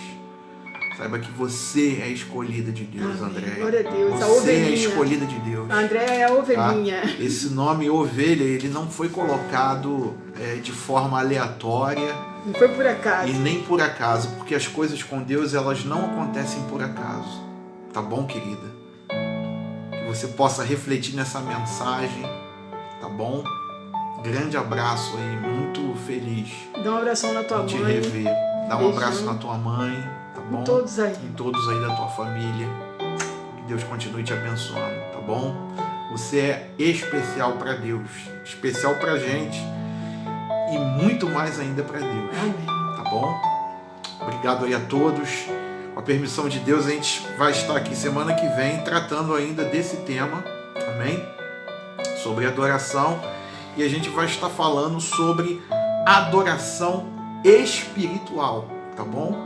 Saiba que você é escolhida de Deus, Amém. André. Glória a Deus. A Você ovelhinha. é escolhida de Deus. André é a ovelhinha. Tá? Esse nome ovelha, ele não foi colocado de forma aleatória. Não foi por acaso. E nem por acaso, porque as coisas com Deus, elas não acontecem por acaso. Tá bom, querida? Que você possa refletir nessa mensagem, tá bom? Grande abraço aí, muito feliz Dá um abração na tua de te mãe. rever. Dá um Beijão. abraço na tua mãe, tá bom? Em todos aí. Em todos aí da tua família. Que Deus continue te abençoando, tá bom? Você é especial para Deus, especial pra gente e muito mais ainda para Deus. Amém. Tá bom? Obrigado aí a todos. Com a permissão de Deus, a gente vai estar aqui semana que vem tratando ainda desse tema, amém? Sobre adoração. E a gente vai estar falando sobre adoração espiritual, tá bom?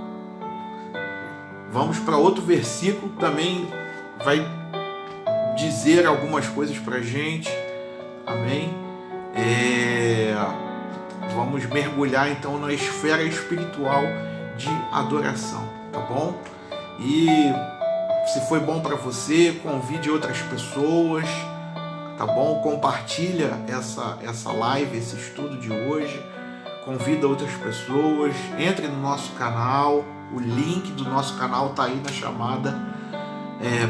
Vamos para outro versículo, também vai dizer algumas coisas pra gente, amém? Vamos mergulhar então na esfera espiritual de adoração, tá bom? E se foi bom para você, convide outras pessoas, tá bom? Compartilha essa live, esse estudo de hoje. Convida outras pessoas, entre no nosso canal, o link do nosso canal tá aí na chamada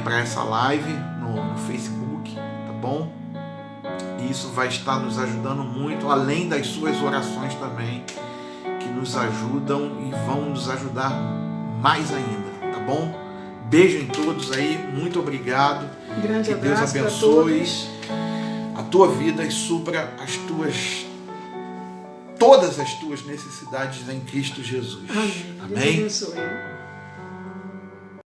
para essa live no Facebook, tá bom? E isso vai estar nos ajudando muito, além das suas orações também, que nos ajudam e vão nos ajudar mais ainda, tá bom? Beijo em todos aí, muito obrigado. Grande que Deus abraço abençoe a tua vida e supra todas as tuas necessidades em Cristo Jesus. Amém. Amém? Deus abençoe.